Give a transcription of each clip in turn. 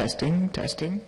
Testing, testing.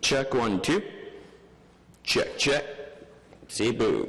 Check 1, 2. Check, check. Say boo.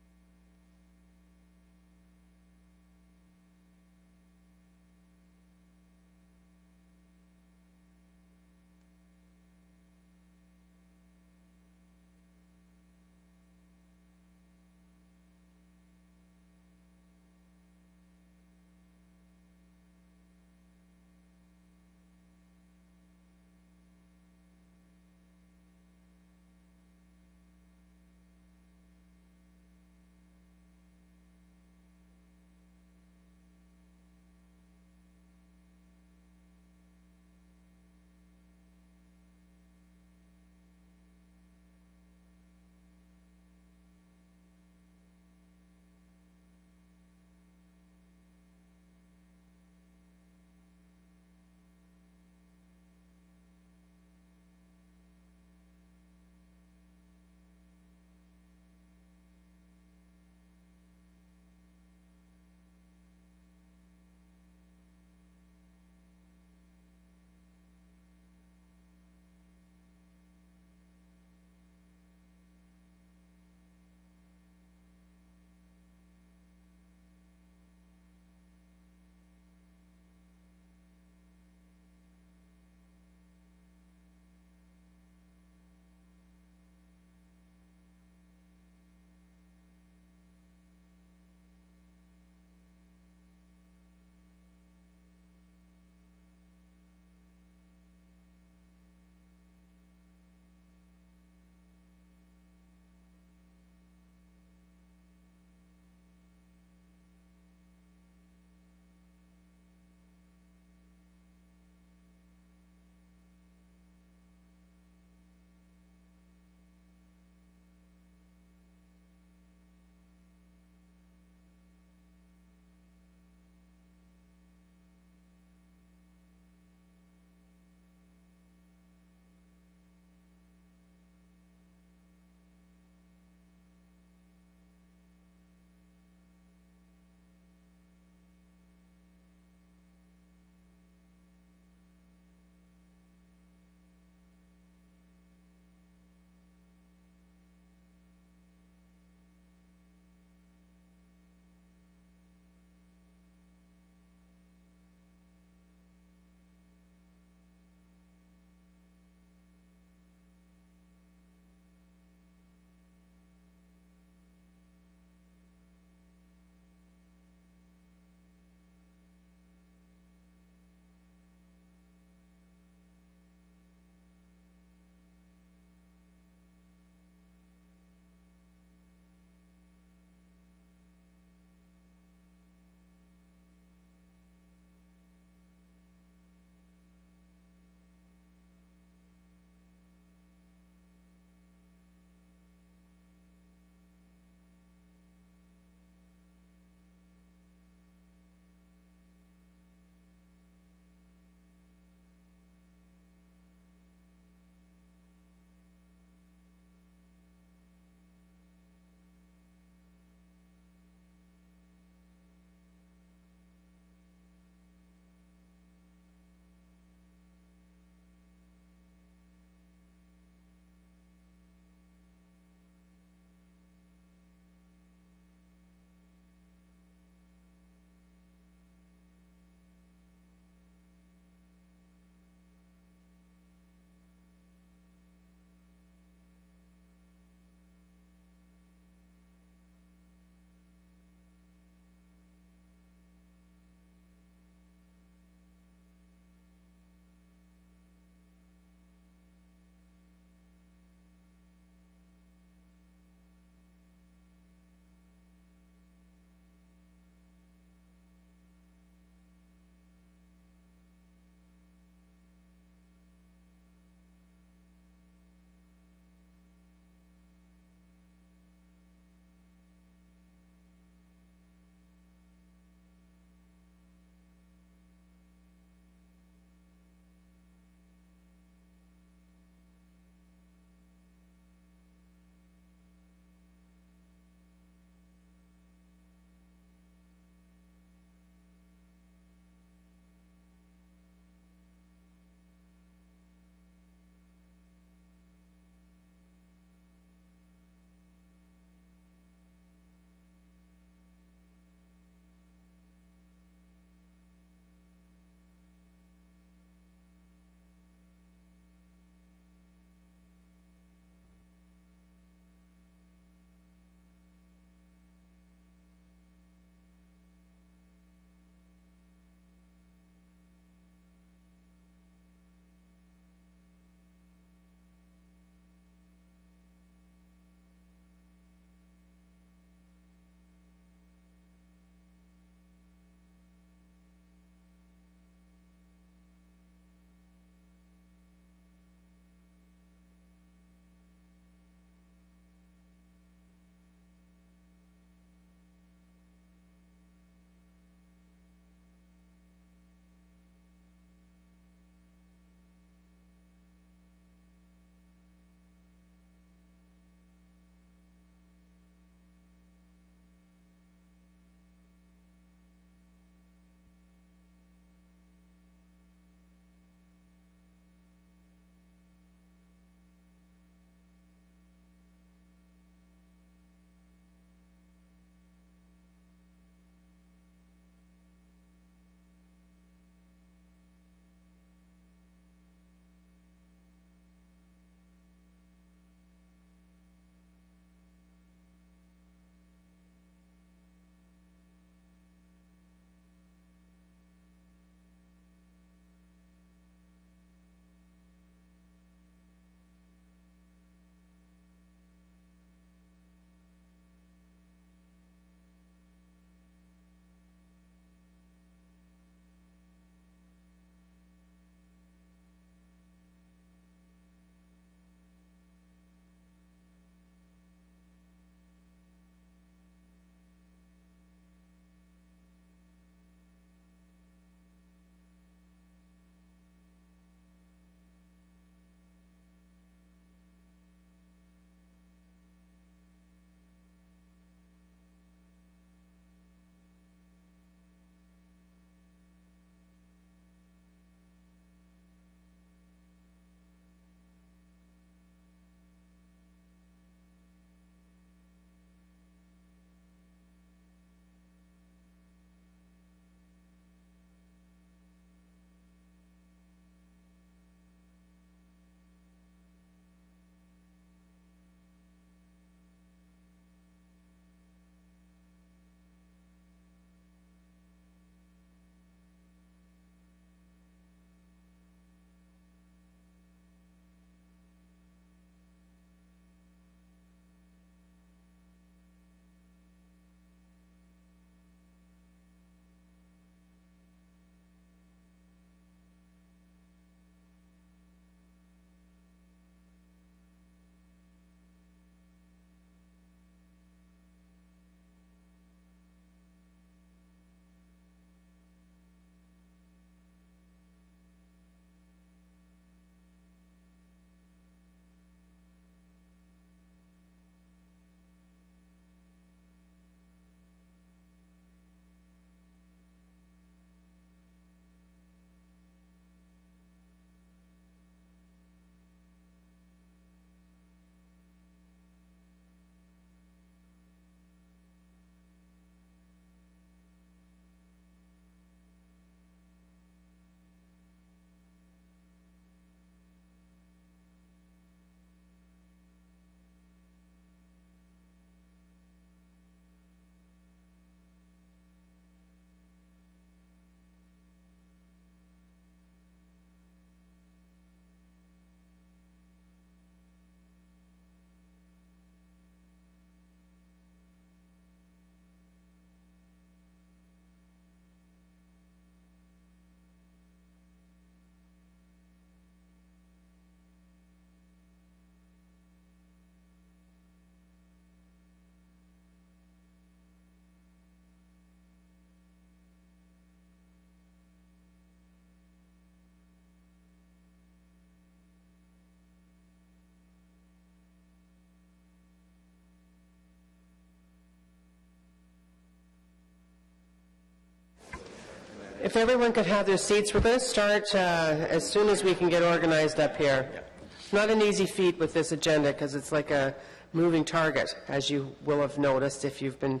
If everyone could have their seats, we're going to start as soon as we can get organized up here. It's not an easy feat with this agenda because it's like a moving target, as you will have noticed if you've been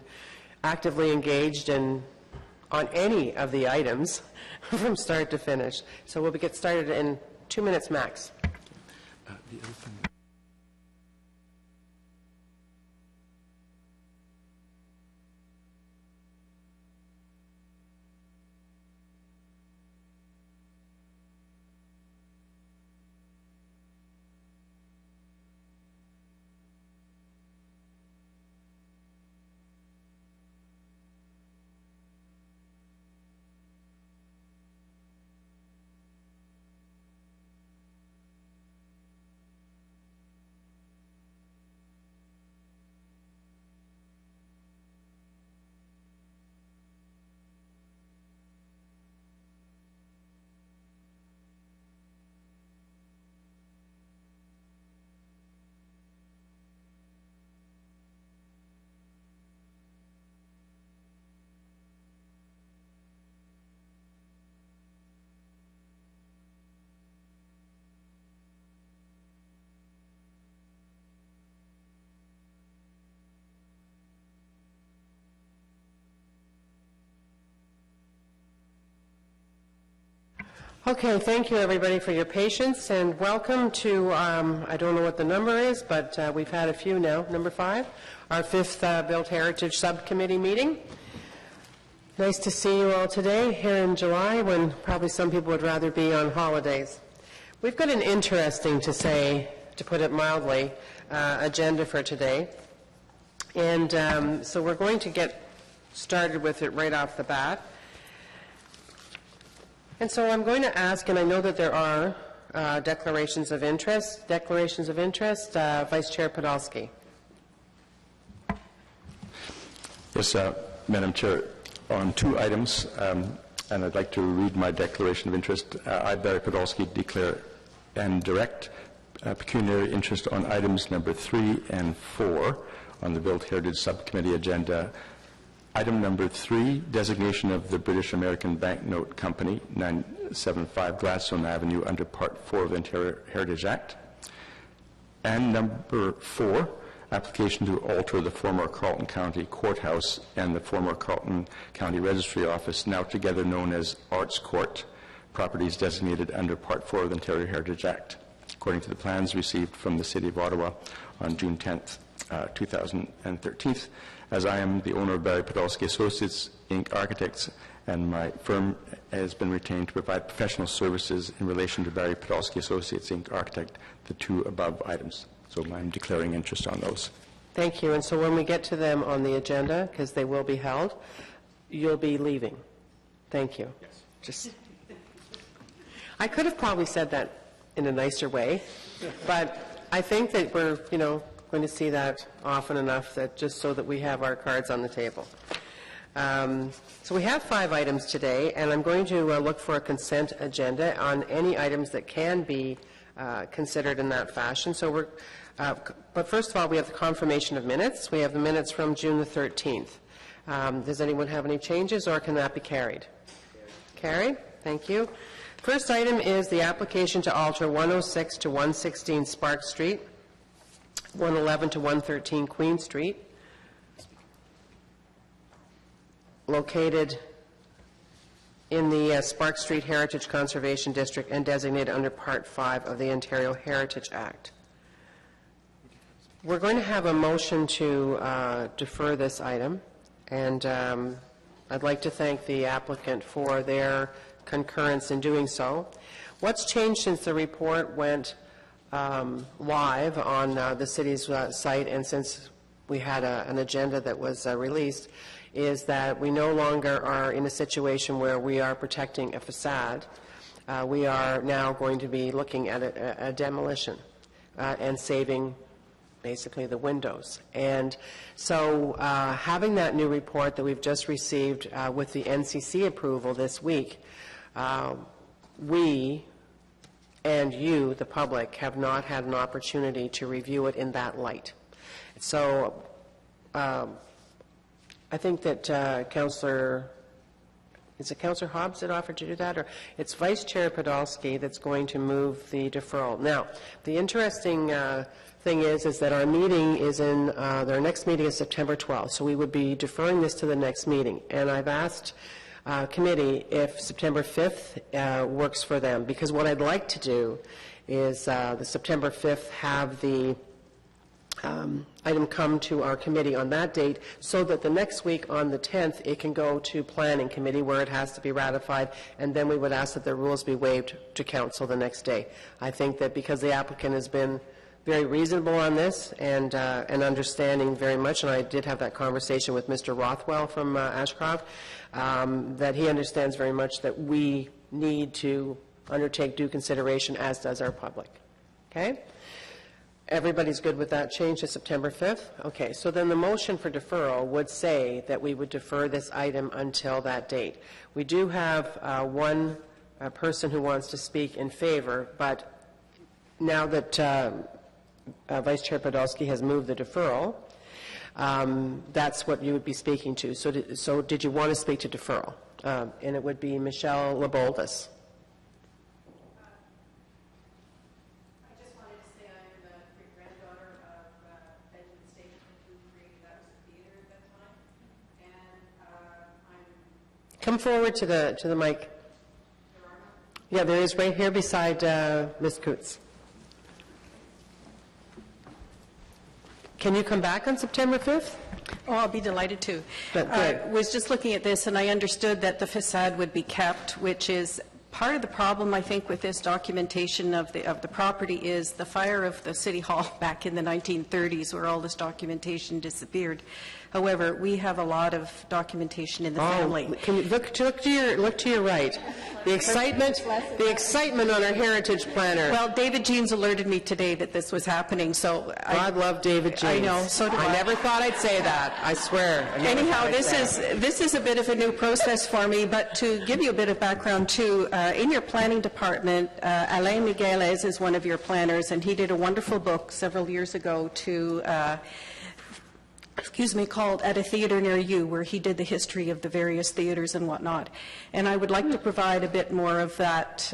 actively engaged on any of the items from start to finish. So we'll get started in 2 minutes max. The other thing. Okay, thank you everybody for your patience and welcome to, I don't know what the number is, but we've had a few now, number 5, our 5th Built Heritage Subcommittee meeting. Nice to see you all today here in July when probably some people would rather be on holidays. We've got an interesting, to put it mildly, agenda for today. And so we're going to get started with it right off the bat. And so I'm going to ask, and I know that there are declarations of interest. Vice Chair Podolsky. Yes, Madam Chair, on 2 items, and I'd like to read my declaration of interest. I, Barry Podolsky, declare and direct pecuniary interest on items number 3 and 4 on the Built Heritage Subcommittee agenda. Item number 3, designation of the British American Banknote Company, 975 Gladstone Avenue, under Part 4 of the Ontario Heritage Act. And number 4, application to alter the former Carleton County Courthouse and the former Carleton County Registry Office, now together known as Arts Court, properties designated under Part 4 of the Ontario Heritage Act, according to the plans received from the City of Ottawa on June 10th, 2013. As I am the owner of Barry Podolsky Associates, Inc. Architects, and my firm has been retained to provide professional services in relation to Barry Podolsky Associates, Inc. Architect, the 2 above items. So I'm declaring interest on those. Thank you. And so when we get to them on the agenda, because they will be held, you'll be leaving. Thank you. Yes. I could have probably said that in a nicer way, but I think that we're, going to see that often enough that just so that we have our cards on the table. So we have 5 items today, and I'm going to look for a consent agenda on any items that can be considered in that fashion. So but first of all, we have the confirmation of minutes. We have the minutes from June the 13th. Does anyone have any changes, or can that be carried? Carried. Thank you. First item is the application to alter 106 to 116 Spark Street, 111 to 113 Queen Street, located in the Spark Street Heritage Conservation District and designated under Part 5 of the Ontario Heritage Act. We're going to have a motion to defer this item, and I'd like to thank the applicant for their concurrence in doing so. What's changed since the report went live on the city's site, and since we had an agenda that was released, is that we no longer are in a situation where we are protecting a facade. We are now going to be looking at a demolition and saving basically the windows. And so having that new report that we've just received with the NCC approval this week, we and you, the public, have not had an opportunity to review it in that light. So I think that Councillor is it Councillor Hobbs that offered to do that, or it's Vice Chair Podolsky that's going to move the deferral. Now, the interesting thing is that our meeting is our next meeting is September 12th, so we would be deferring this to the next meeting. And I've asked committee if September 5th works for them, because what I'd like to do is the September 5th have the item come to our committee on that date, so that the next week on the 10th it can go to planning committee where it has to be ratified, and then we would ask that the rules be waived to council the next day. I think that because the applicant has been very reasonable on this and understanding very much, and I did have that conversation with Mr. Rothwell from Ashcroft, that he understands very much that we need to undertake due consideration, as does our public. Okay? Everybody's good with that change to September 5th? Okay, so then the motion for deferral would say that we would defer this item until that date. We do have one person who wants to speak in favor, but now that Vice Chair Podolsky has moved the deferral, that's what you would be speaking to. So did you want to speak to deferral? And it would be Michelle Laboldis. Come forward to the mic. Yeah, there is right here beside Ms. Coots. Can you come back on September 5th? Oh, I'll be delighted to. Good. Was just looking at this, and I understood that the facade would be kept, which is part of the problem, I think, with this documentation of the property is the fire of the City Hall back in the 1930s, where all this documentation disappeared. However, we have a lot of documentation in the family. Can you look to your right? The excitement on our heritage planner. Well, David Jeans alerted me today that this was happening, so God love David Jeans. I know. So do I. I never thought I'd say that. I swear. Anyhow, this is a bit of a new process for me, but to give you a bit of background too, in your planning department, Alain Migueles is one of your planners, and he did a wonderful book several years ago called At a Theater Near You, where he did the history of the various theaters and whatnot. And I would like to provide a bit more of that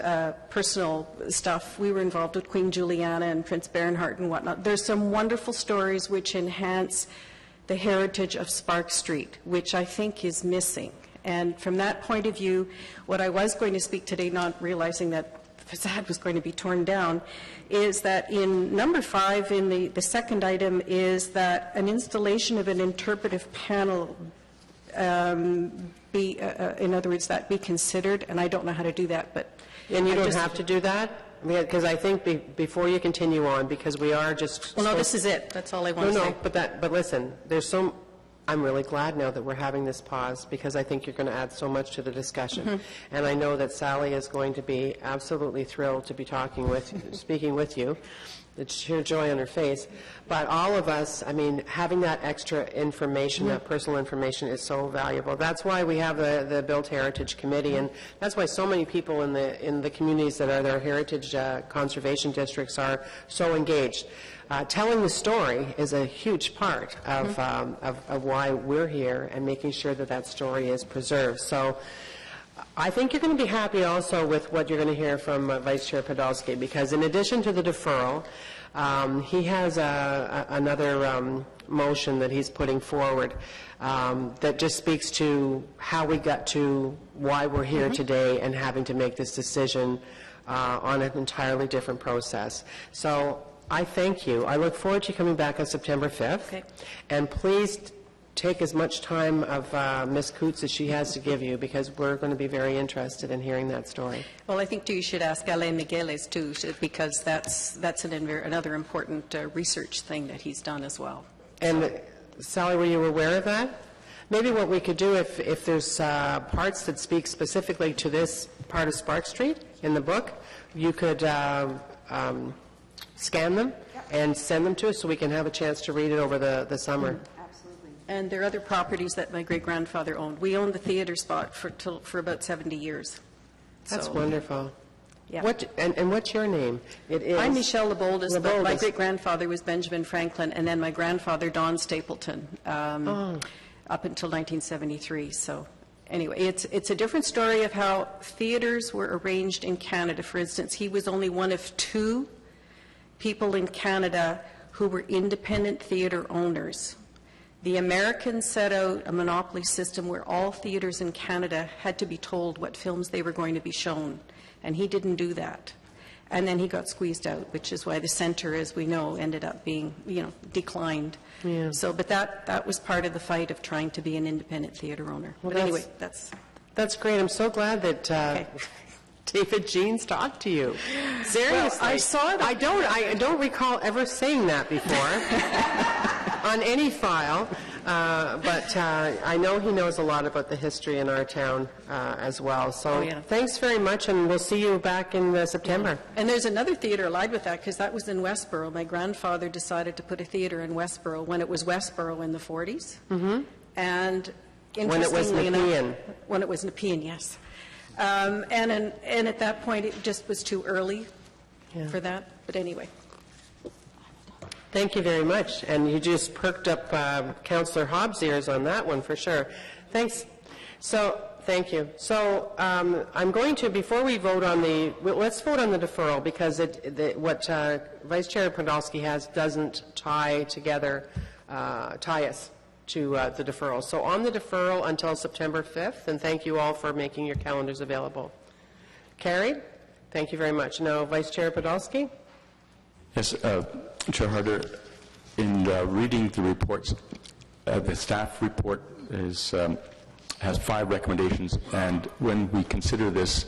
personal stuff. We were involved with Queen Juliana and Prince Bernhard and whatnot. There's some wonderful stories which enhance the heritage of Spark Street, which I think is missing. And from that point of view, what I was going to speak today, not realizing that the facade was going to be torn down, is that in number 5 in the second item is that an installation of an interpretive panel in other words, that be considered, and I don't know how to do that, but... And you don't have to do that? Because I think before you continue on, because we are just... Well, no, this is it. That's all I want to say. But listen, I'm really glad now that we're having this pause, because I think you're going to add so much to the discussion. And I know that Sally is going to be absolutely thrilled to be speaking with you. The sheer joy on her face. But all of us, I mean, having that extra information, that personal information is so valuable. That's why we have the Built Heritage Committee, and that's why so many people in the communities that are their heritage conservation districts are so engaged. Telling the story is a huge part of why we're here, and making sure that story is preserved. So I think you're going to be happy also with what you're going to hear from Vice Chair Podolsky, because in addition to the deferral, he has another motion that he's putting forward that just speaks to how we got to why we're here today and having to make this decision on an entirely different process. So I thank you. I look forward to you coming back on September 5th. Okay. And please take as much time of Ms. Coots as she has to give you, because we're going to be very interested in hearing that story. Well, I think, too, you should ask Alain Migueles, too, because that's another important research thing that he's done as well. And, Sally, were you aware of that? Maybe what we could do, if there's parts that speak specifically to this part of Spark Street in the book, you could scan them and send them to us so we can have a chance to read it over the summer. Absolutely. And there are other properties that my great-grandfather owned. We owned the theater spot for about 70 years. That's so wonderful. Yeah. And what's your name? It is I'm Michelle Laboldis, but my Laboldis. great-grandfather was Benjamin Franklin, and then my grandfather, Don Stapleton, up until 1973. So, anyway, it's a different story of how theaters were arranged in Canada. For instance, he was only one of 2 people in Canada who were independent theater owners. The Americans set out a monopoly system where all theaters in Canada had to be told what films they were going to be shown, and he didn't do that. And then he got squeezed out, which is why the centre, as we know, ended up being, declined. Yeah. So, but that was part of the fight of trying to be an independent theater owner. Well, but anyway, that's... That's great. I'm so glad that David Jeans talked to you. Seriously. Well, I saw it. I don't recall ever saying that before on any file, but I know he knows a lot about the history in our town as well. So thanks very much, and we'll see you back in September. And there's another theater allied with that, because that was in Westboro. My grandfather decided to put a theater in Westboro when it was Westboro in the 40s. Mm-hmm. And when it was Nepean. When it was Nepean, yes. And at that point, it just was too early for that. But anyway. Thank you very much. And you just perked up Councillor Hobbs' ears on that one for sure. Thanks. So, thank you. So, I'm going to, before we vote on let's vote on the deferral, because what Vice Chair Podolsky has doesn't tie us to the deferral. So on the deferral until September 5th, and thank you all for making your calendars available. Carried? Thank you very much. Now, Vice Chair Podolsky? Yes, Chair Harder, in reading the reports, the staff report has 5 recommendations, and when we consider this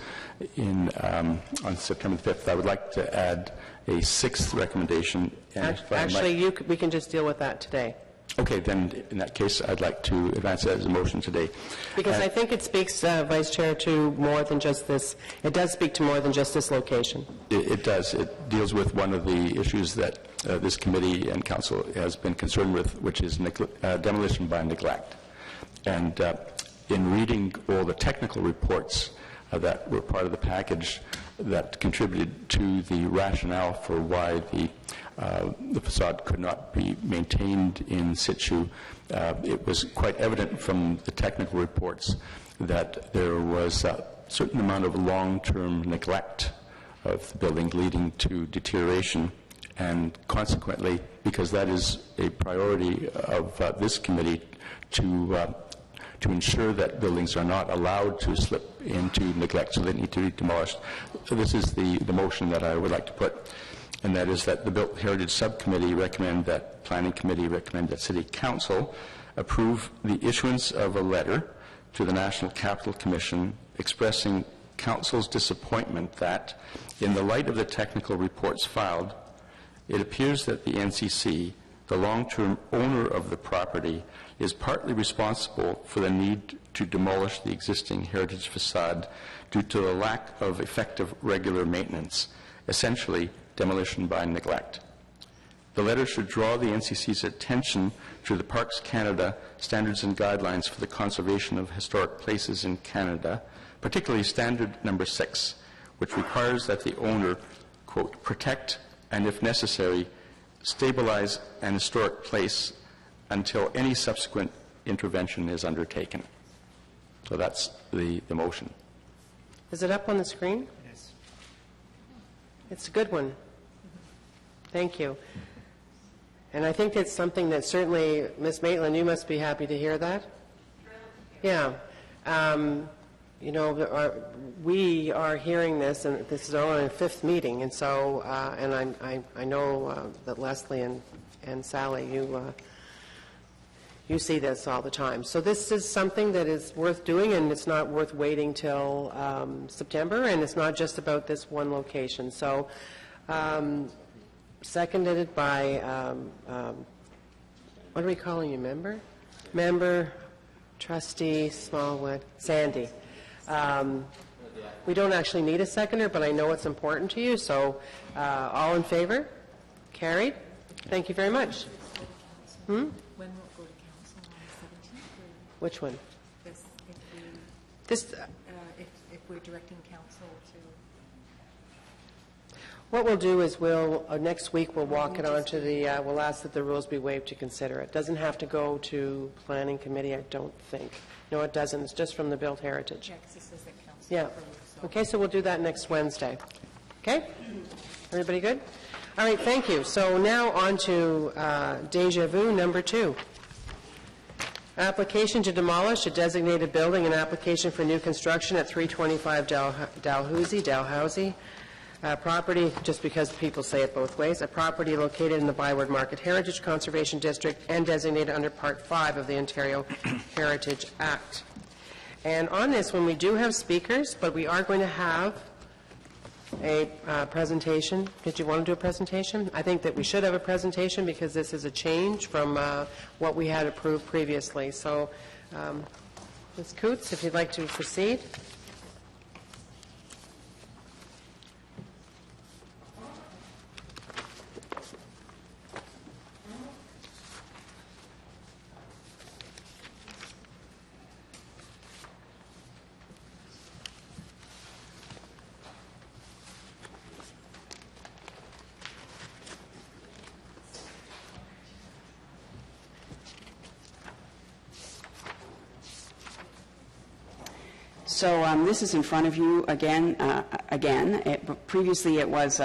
on September 5th, I would like to add a 6th recommendation. Actually, we can just deal with that today. Okay, then in that case, I'd like to advance that as a motion today. Because I think it speaks, Vice Chair, to more than just this. It does speak to more than just this location. It does. It deals with one of the issues that this committee and council has been concerned with, which is demolition by neglect. And in reading all the technical reports that were part of the package that contributed to the rationale for why the facade could not be maintained in situ, it was quite evident from the technical reports that there was a certain amount of long-term neglect of the building leading to deterioration, and consequently, because that is a priority of this committee to ensure that buildings are not allowed to slip into neglect, so they need to be demolished. So this is the motion that I would like to put, and that is that the Built Heritage Subcommittee recommend that Planning Committee recommend that City Council approve the issuance of a letter to the National Capital Commission expressing Council's disappointment that, in the light of the technical reports filed, it appears that the NCC, the long-term owner of the property, is partly responsible for the need to demolish the existing heritage facade due to the lack of effective regular maintenance, essentially demolition by neglect. The letter should draw the NCC's attention to the Parks Canada Standards and Guidelines for the Conservation of Historic Places in Canada, particularly Standard Number 6, which requires that the owner, quote, protect and, if necessary, stabilize an historic place until any subsequent intervention is undertaken. So that's the motion. Is it up on the screen? Yes. It's a good one. Thank you. And I think it's something that certainly, Ms. Maitland, you must be happy to hear that. Yeah. We are hearing this, and this is only our 5th meeting, and so, and I know that Leslie and Sally, you see this all the time. So this is something that is worth doing, and it's not worth waiting till September, and it's not just about this one location. So, seconded by, what are we calling you, member? Member, trustee, Smallwood, Sandy. We don't actually need a seconder, but I know it's important to you, so all in favor? Carried? Thank you very much. When will it go to council on the 17th? Which one? If we're directing council What we'll do is next week, we'll walk it on to the, we'll ask that the rules be waived to consider it. Doesn't have to go to Planning Committee, I don't think. No, it doesn't. It's just from the Built Heritage. Yeah, 'cause it says that council Yeah. approves, so. Okay, so we'll do that next Wednesday. Okay? Everybody good? All right, thank you. So now on to Deja Vu number 2. Application to demolish a designated building, an application for new construction at 325 Dalhousie. Property, just because people say it both ways, a property located in the Byward Market Heritage Conservation District and designated under Part 5 of the Ontario Heritage Act. And on this one, we do have speakers, but we are going to have a presentation. Did you want to do a presentation? I think that we should have a presentation because this is a change from what we had approved previously. So, Ms. Coots, if you'd like to proceed. So this is in front of you again. Previously, it was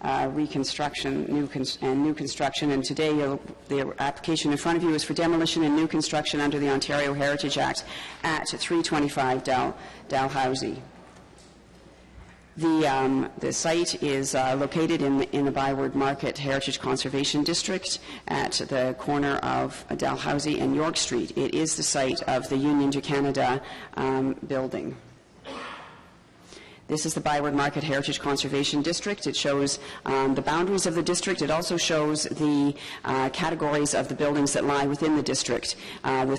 reconstruction, new construction, and today the application in front of you is for demolition and new construction under the Ontario Heritage Act at 325 Dalhousie. The site is located in the Byward Market Heritage Conservation District at the corner of Dalhousie and York Street. It is the site of the Union to Canada building. This is the Byward Market Heritage Conservation District. It shows the boundaries of the district. It also shows the categories of the buildings that lie within the district. And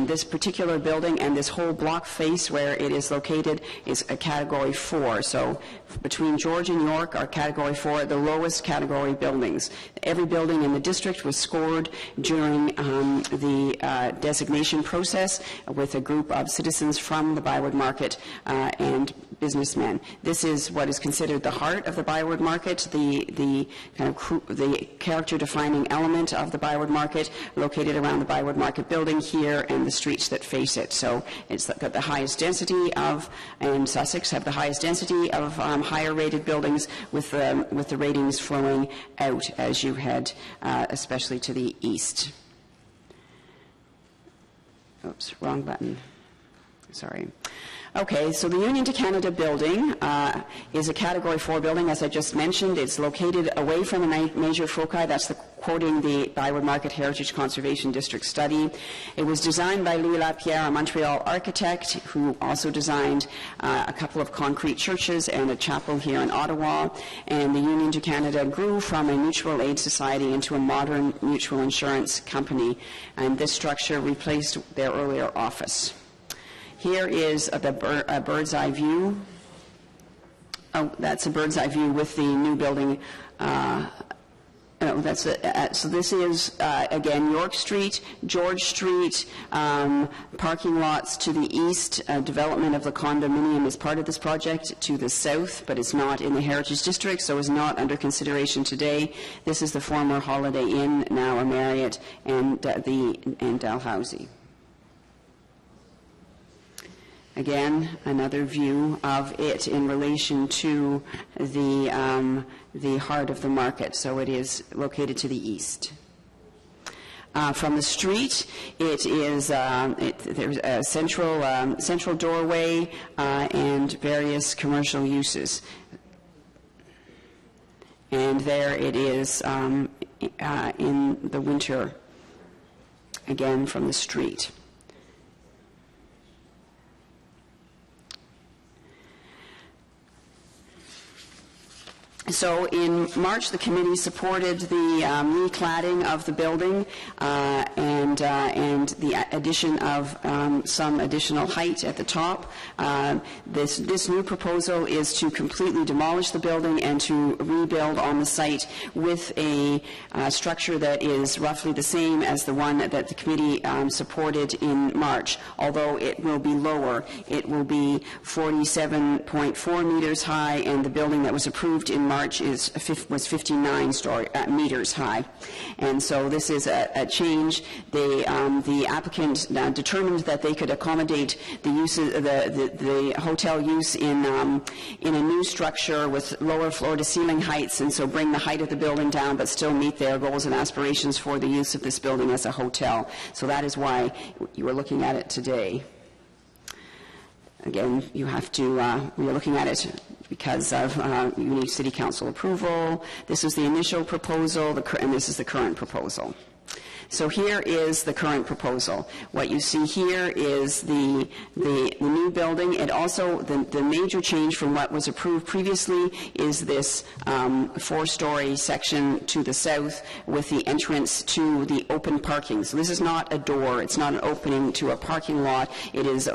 this particular building and this whole block face where it is located is a Category 4. So between George and York are Category 4, the lowest category buildings. Every building in the district was scored during the designation process with a group of citizens from the Byward Market and businessmen. This is what is considered the heart of the Byward Market, the character-defining element of the Byward Market, located around the Byward Market building here and the streets that face it. So it's got the highest density of, and Sussex have the highest density of higher-rated buildings, with the ratings flowing out as you head, especially to the east. Oops, wrong button. Sorry. Okay, so the Union to Canada building is a Category 4 building, as I just mentioned. It's located away from the major foci. That's quoting the Byward Market Heritage Conservation District study. It was designed by Louis Lapierre, a Montreal architect, who also designed a couple of concrete churches and a chapel here in Ottawa. And the Union to Canada grew from a mutual aid society into a modern mutual insurance company. And this structure replaced their earlier office. Here is a bird's eye view. Oh, that's a bird's eye view with the new building. So this is, again, York Street, George Street, parking lots to the east. Development of the condominium is part of this project to the south, but it's not in the Heritage District, so is not under consideration today. This is the former Holiday Inn, now a Marriott, and Dalhousie. Again, another view of it in relation to the heart of the market. So it is located to the east. From the street, it is there's a central doorway and various commercial uses. And there it is in the winter, again from the street. So in March, the committee supported the recladding of the building and the addition of some additional height at the top. This new proposal is to completely demolish the building and to rebuild on the site with a structure that is roughly the same as the one that the committee supported in March, although it will be lower. It will be 47.4 meters high, and the building that was approved in March was 59 meters high. And so this is a change. The applicant determined that they could accommodate the use of the hotel use in a new structure with lower floor-to-ceiling heights, and so bring the height of the building down but still meet their goals and aspirations for the use of this building as a hotel. So that is why you are looking at it today. Again, you have to, we are looking at it because of you need City Council approval. This is the initial proposal, and this is the current proposal. So here is the current proposal. What you see here is the new building. It also, the major change from what was approved previously is this 4-story section to the south with the entrance to the open parking. So this is not a door. It's not an opening to a parking lot. It is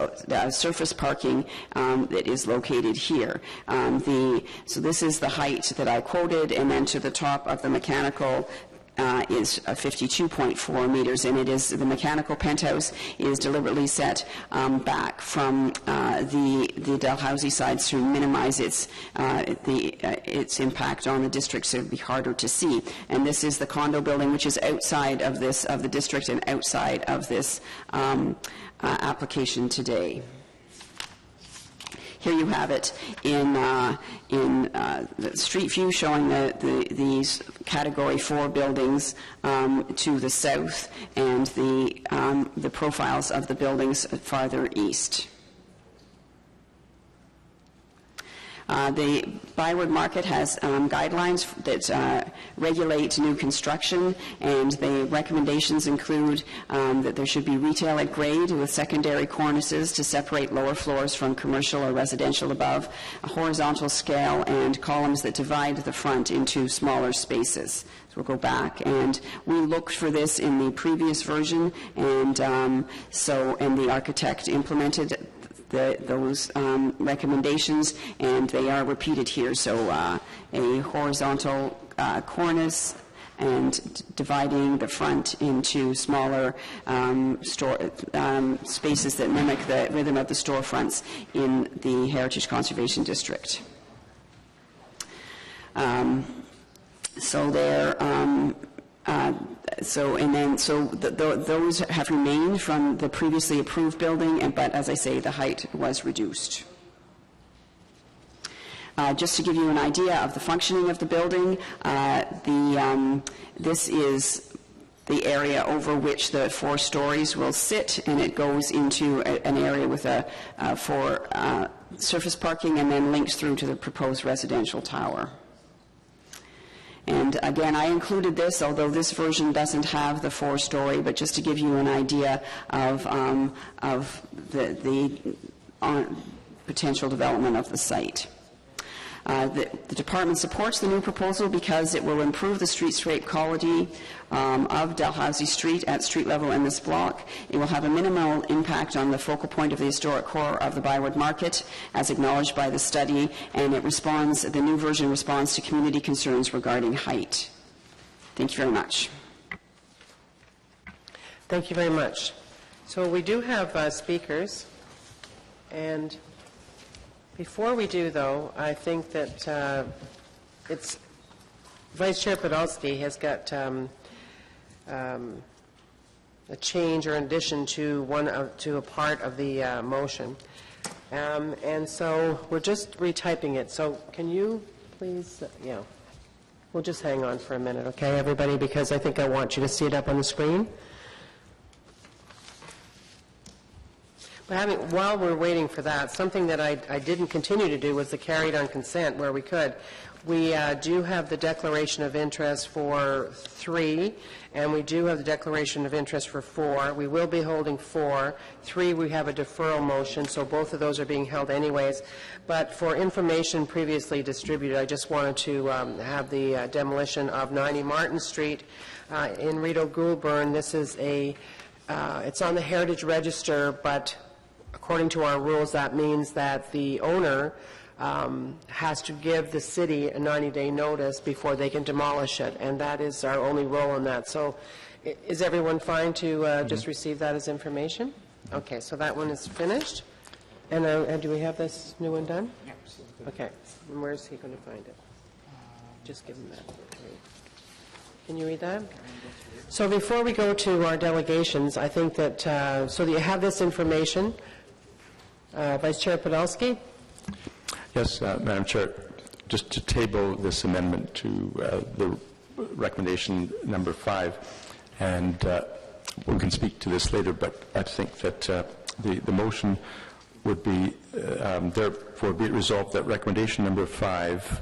surface parking that is located here. So this is the height that I quoted, and then to the top of the mechanical is 52.4 meters, and it is the mechanical penthouse is deliberately set back from the Dalhousie sides to minimize its impact on the district, so it would be harder to see. And this is the condo building, which is outside of the district and outside of this application today. Here you have it in the street view showing these Category 4 buildings to the south, and the profiles of the buildings farther east. The Byward Market has guidelines that regulate new construction, and the recommendations include that there should be retail at grade with secondary cornices to separate lower floors from commercial or residential above, a horizontal scale, and columns that divide the front into smaller spaces. So we'll go back, and we looked for this in the previous version, and the architect implemented those recommendations, and they are repeated here. So a horizontal cornice and dividing the front into smaller spaces that mimic the rhythm of the storefronts in the Heritage Conservation District. Those have remained from the previously approved building, but as I say, the height was reduced. Just to give you an idea of the functioning of the building, this is the area over which the 4 stories will sit, and it goes into an area with for surface parking, and then links through to the proposed residential tower. And again, I included this, although this version doesn't have the 4-story, but just to give you an idea of the potential development of the site. The department supports the new proposal because it will improve the streetscape quality of Dalhousie Street at street level in this block. It will have a minimal impact on the focal point of the historic core of the Byward Market, as acknowledged by the study, and the new version responds to community concerns regarding height. Thank you very much. Thank you very much. So we do have speakers, and before we do, though, I think that it's Vice Chair Podolsky has got a change or addition to a part of the motion, and so we're just retyping it. So can you please, we'll just hang on for a minute, okay, everybody, because I think I want you to see it up on the screen. While we're waiting for that, something that I didn't continue to do was the carried on consent where we could. We do have the declaration of interest for 3, and we do have the declaration of interest for 4. We will be holding 4. 3, we have a deferral motion, so both of those are being held anyways. But for information previously distributed, I just wanted to have the demolition of 90 Martin Street in Rideau Goulburn. This is it's on the Heritage Register, but according to our rules, that means that the owner has to give the city a 90-day notice before they can demolish it, and that is our only role in that. So is everyone fine to just receive that as information? Okay, so that one is finished. And do we have this new one done? Okay, and where's he going to find it? Just give him that. Can you read that? So before we go to our delegations, I think that, so that you have this information. Vice Chair Podolsky? Yes, Madam Chair, just to table this amendment to the recommendation number 5, and we can speak to this later, but I think that the motion would be, therefore, be it resolved that recommendation number 5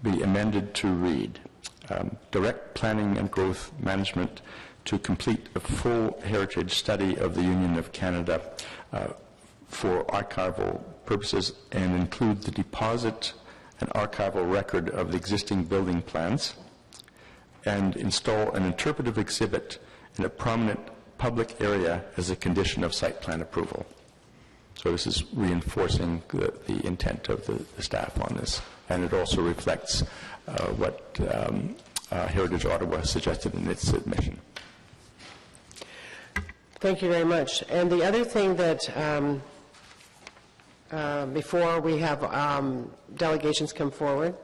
be amended to read, direct planning and growth management to complete a full heritage study of the Union of Canada for archival purposes and include the deposit and archival record of the existing building plans and install an interpretive exhibit in a prominent public area as a condition of site plan approval. So this is reinforcing the intent of the staff on this, and it also reflects what Heritage Ottawa suggested in its submission. Thank you very much. And the other thing that before we have delegations come forward,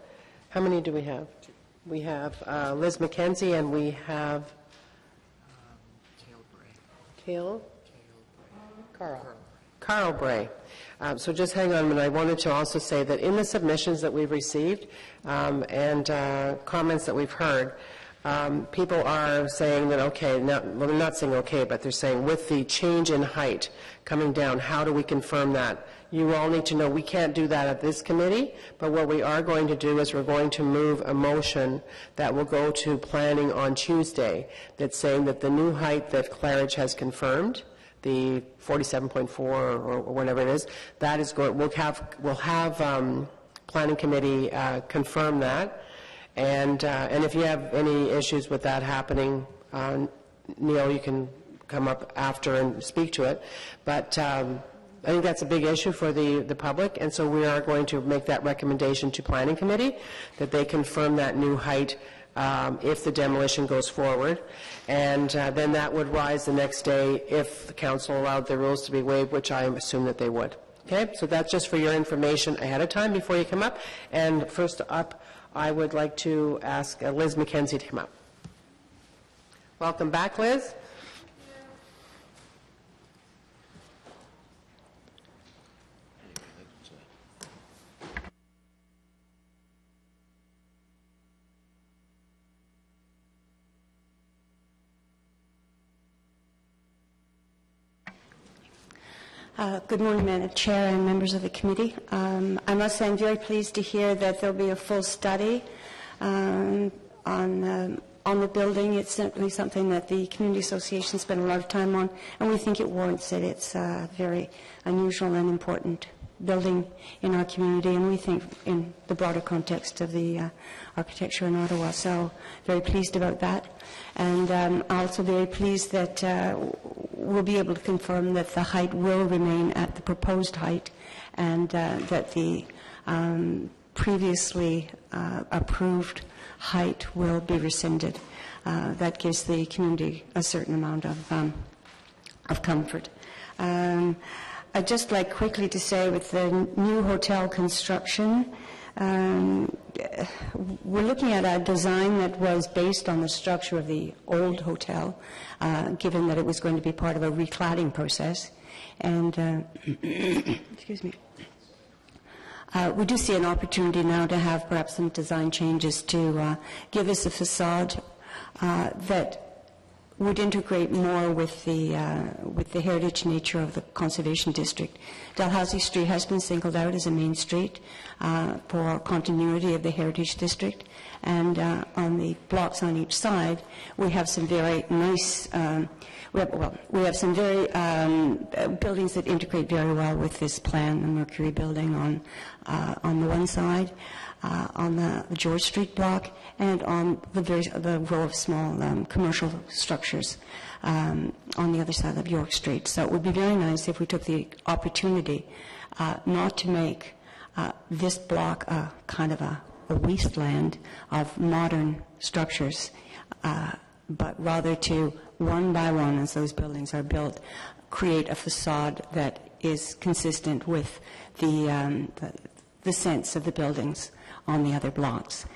how many do we have? We have Liz McKenzie, and we have Carl Bray. So just hang on a minute. I wanted to also say that in the submissions that we've received and comments that we've heard, people are saying that, okay, well, they're not saying okay, but they're saying with the change in height coming down, how do we confirm that? You all need to know we can't do that at this committee, but what we are going to do is we're going to move a motion that will go to planning on Tuesday that's saying that the new height that Claridge has confirmed, the 47.4 or whatever it is, that is going, we'll have planning committee confirm that. And if you have any issues with that happening, Neil, you can come up after and speak to it. But I think that's a big issue for the public, and so we are going to make that recommendation to Planning Committee, that they confirm that new height if the demolition goes forward. And then that would rise the next day if the council allowed the rules to be waived, which I assume that they would. Okay, so that's just for your information ahead of time before you come up. And first up, I would like to ask Liz McKenzie to come up. Welcome back, Liz. Good morning, Madam Chair and members of the committee. I must say I'm very pleased to hear that there'll be a full study on the building. It's certainly something that the Community Association spent a lot of time on, and we think it warrants it. It's a very unusual and important building in our community, and we think in the broader context of the architecture in Ottawa. So very pleased about that. And also very pleased that we'll be able to confirm that the height will remain at the proposed height, and that the previously approved height will be rescinded. That gives the community a certain amount of comfort. I'd just like quickly to say with the new hotel construction, we're looking at a design that was based on the structure of the old hotel, given that it was going to be part of a recladding process. And, excuse me, we do see an opportunity now to have perhaps some design changes to give us a facade that would integrate more with the heritage nature of the conservation district. Dalhousie Street has been singled out as a main street for continuity of the heritage district, and on the blocks on each side, we have some very nice. We have some very buildings that integrate very well with this plan. The Mercury Building on the one side, on the George Street block, and on the row of small commercial structures on the other side of York Street. So it would be very nice if we took the opportunity not to make this block a kind of a wasteland of modern structures, but rather to, one by one, as those buildings are built, create a facade that is consistent with the sense of the buildings on the other blocks.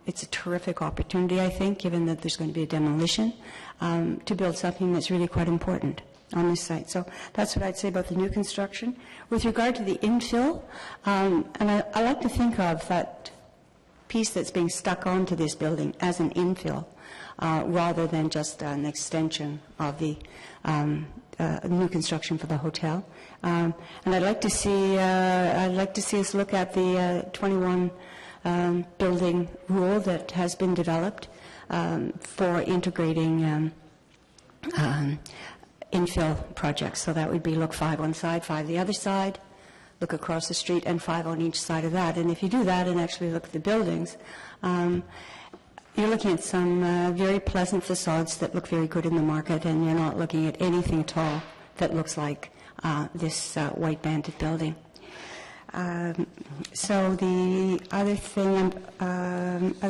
It's a terrific opportunity, I think, given that there's going to be a demolition, to build something that's really quite important on this site. So that's what I'd say about the new construction. With regard to the infill, and I like to think of that piece that's being stuck onto this building as an infill, rather than just an extension of the new construction for the hotel. And I'd like to see us look at the 21 building rule that has been developed for integrating infill projects. So that would be look 5 one side, 5 the other side, look across the street, and 5 on each side of that. And if you do that and actually look at the buildings, you're looking at some very pleasant facades that look very good in the market, and you're not looking at anything at all that looks like this white banded building. So the other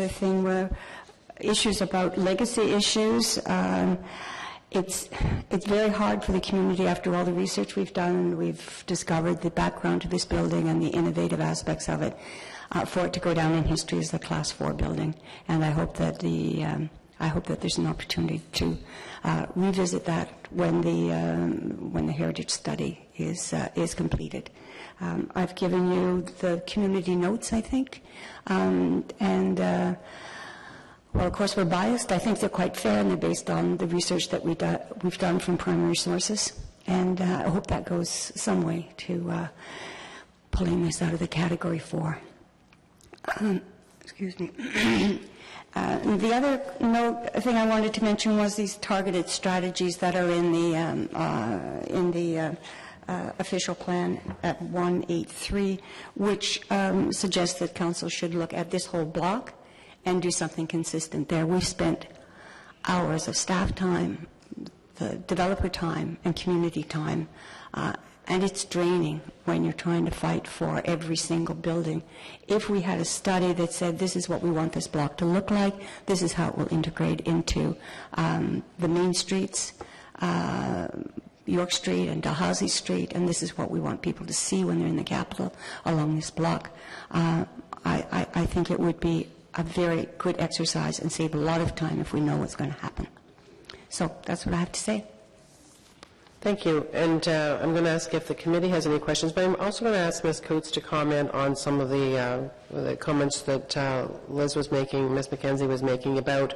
thing were issues about legacy issues. It's very hard for the community, after all the research we've done. We've discovered the background to this building and the innovative aspects of it, for it to go down in history as a Class 4 building. And I hope that there's an opportunity to revisit that when the heritage study is completed. I've given you the community notes, I think, well, of course, we're biased. I think they're quite fair, and they're based on the research that we've done from primary sources. And I hope that goes some way to pulling this out of the Category 4. Excuse me. The other thing I wanted to mention was these targeted strategies that are in the official plan at 183, which suggests that council should look at this whole block and do something consistent there. We've spent hours of staff time, the developer time, and community time, and it's draining when you're trying to fight for every single building. If we had a study that said, this is what we want this block to look like, this is how it will integrate into the main streets, York Street and Dalhousie Street, and this is what we want people to see when they're in the capital along this block, I think it would be a very good exercise and save a lot of time if we know what's going to happen. So that's what I have to say. Thank you. And I'm going to ask if the committee has any questions, but I'm also going to ask Ms. Coates to comment on some of the comments that Liz was making, Ms. McKenzie was making, about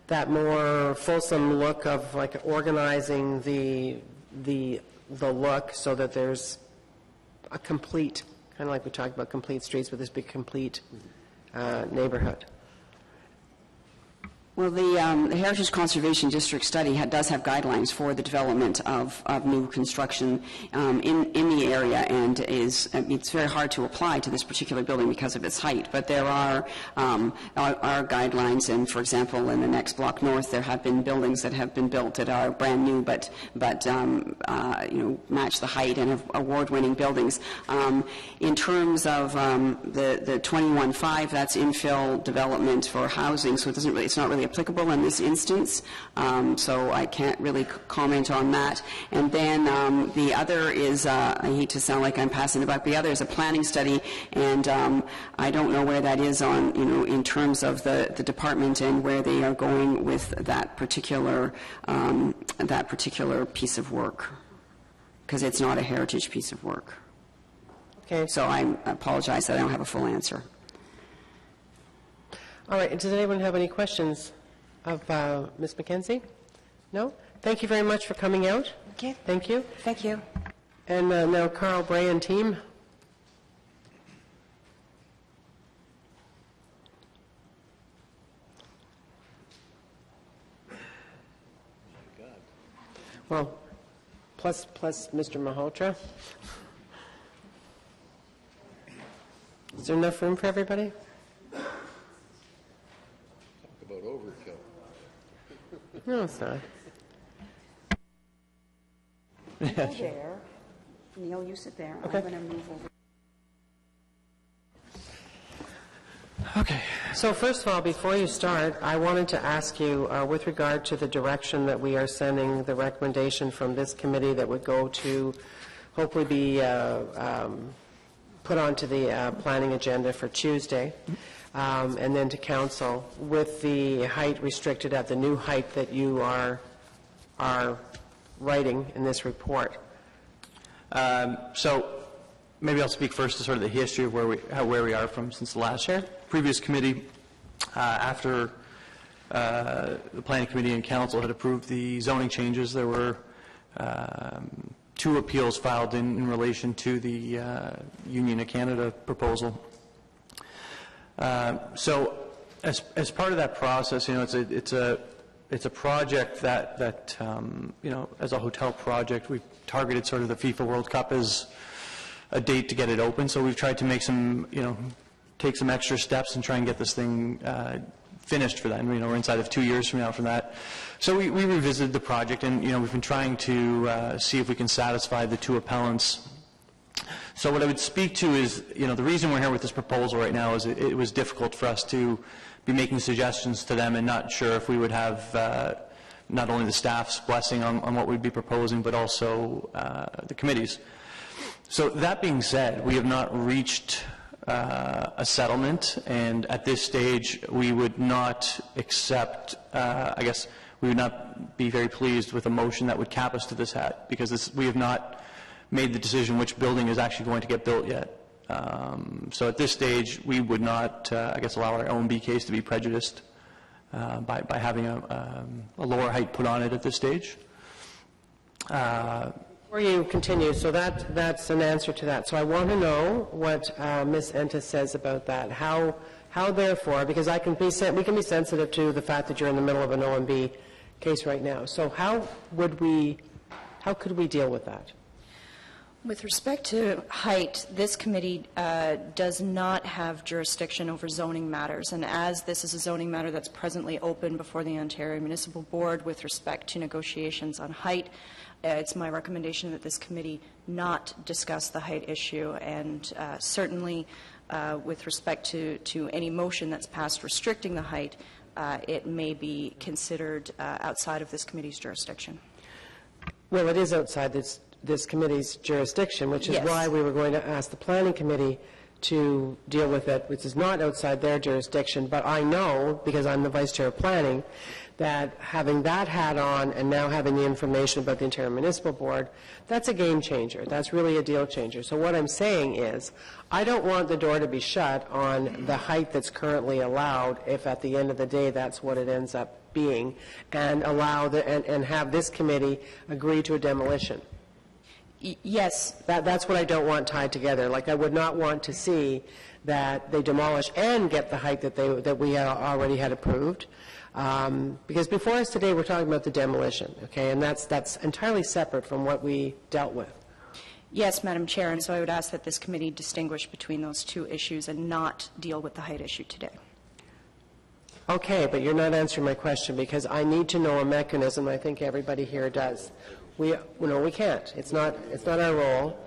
that more fulsome look of like organizing the look so that there's a complete, kind of like we talked about complete streets, with this big complete neighborhood. Well, the Heritage Conservation District study does have guidelines for the development of new construction in the area, and it's very hard to apply to this particular building because of its height. But there are guidelines, and for example, in the next block north, there have been buildings that have been built that are brand new, but match the height and have award-winning buildings. In terms of the 21.5, that's infill development for housing, so it's not really applicable in this instance, so I can't really comment on that. And then the other is, I hate to sound like I'm passing it back, the other is a planning study, and I don't know where that is on, in terms of the department and where they are going with that particular piece of work, because it's not a heritage piece of work. Okay. So I apologize that I don't have a full answer. All right. Does anyone have any questions of Ms. McKenzie? No? Thank you very much for coming out. Okay. Thank you. Thank you. And now Carl Bray and team. Well, plus Mr. Malhotra. Is there enough room for everybody? Talk about overkill. No, it's not. There. Neil, you sit there. Okay. I'm going to move over. Okay. So first of all, before you start, I wanted to ask you, with regard to the direction that we are sending the recommendation from this committee that would go to hopefully be put onto the planning agenda for Tuesday, and then to council, with the height restricted at the new height that you are writing in this report. So maybe I'll speak first to sort of the history of where we are from since the last previous committee. After the planning committee and council had approved the zoning changes, there were 2 appeals filed in relation to the Union of Canada proposal. So as part of that process, you know, it's a project that you know, as a hotel project, we've targeted sort of the FIFA World Cup as a date to get it open. So we've tried to make some, you know, take some extra steps and try and get this thing finished for that. And, you know, we're inside of 2 years from now from that. So we revisited the project, and, you know, we've been trying to see if we can satisfy the 2 appellants. So what I would speak to is, you know, the reason we're here with this proposal right now is it was difficult for us to be making suggestions to them and not sure if we would have not only the staff's blessing on what we'd be proposing, but also the committee's. So that being said, we have not reached a settlement, and at this stage we would not accept, I guess we would not be very pleased with a motion that would cap us to this hat, because we have not made the decision which building is actually going to get built yet. So at this stage we would not, I guess, allow our OMB case to be prejudiced by having a lower height put on it at this stage. Before you continue, so that's an answer to that. So I want to know what Ms. Entis says about that. How therefore, because we can be sensitive to the fact that you're in the middle of an OMB case right now. So how could we deal with that? With respect to height, this committee does not have jurisdiction over zoning matters, and as this is a zoning matter that's presently open before the Ontario Municipal Board with respect to negotiations on height, it's my recommendation that this committee not discuss the height issue, and certainly with respect to any motion that's passed restricting the height, it may be considered outside of this committee's jurisdiction. Well, it is outside this committee's jurisdiction, which is why we were going to ask the planning committee to deal with it, which is not outside their jurisdiction. But I know, because I'm the vice chair of planning, that having that hat on and now having the information about the Ontario Municipal Board, that's a game changer. That's really a deal changer. So what I'm saying is, I don't want the door to be shut on the height that's currently allowed if at the end of the day that's what it ends up being, and allow and have this committee agree to a demolition. Yes. That's what I don't want tied together. Like, I would not want to see that they demolish and get the height that we already had approved. Because before us today, we're talking about the demolition, okay? And that's entirely separate from what we dealt with. Yes, Madam Chair, and so I would ask that this committee distinguish between those 2 issues and not deal with the height issue today. Okay, but you're not answering my question, because I need to know a mechanism. I think everybody here does. We can't. It's not our role.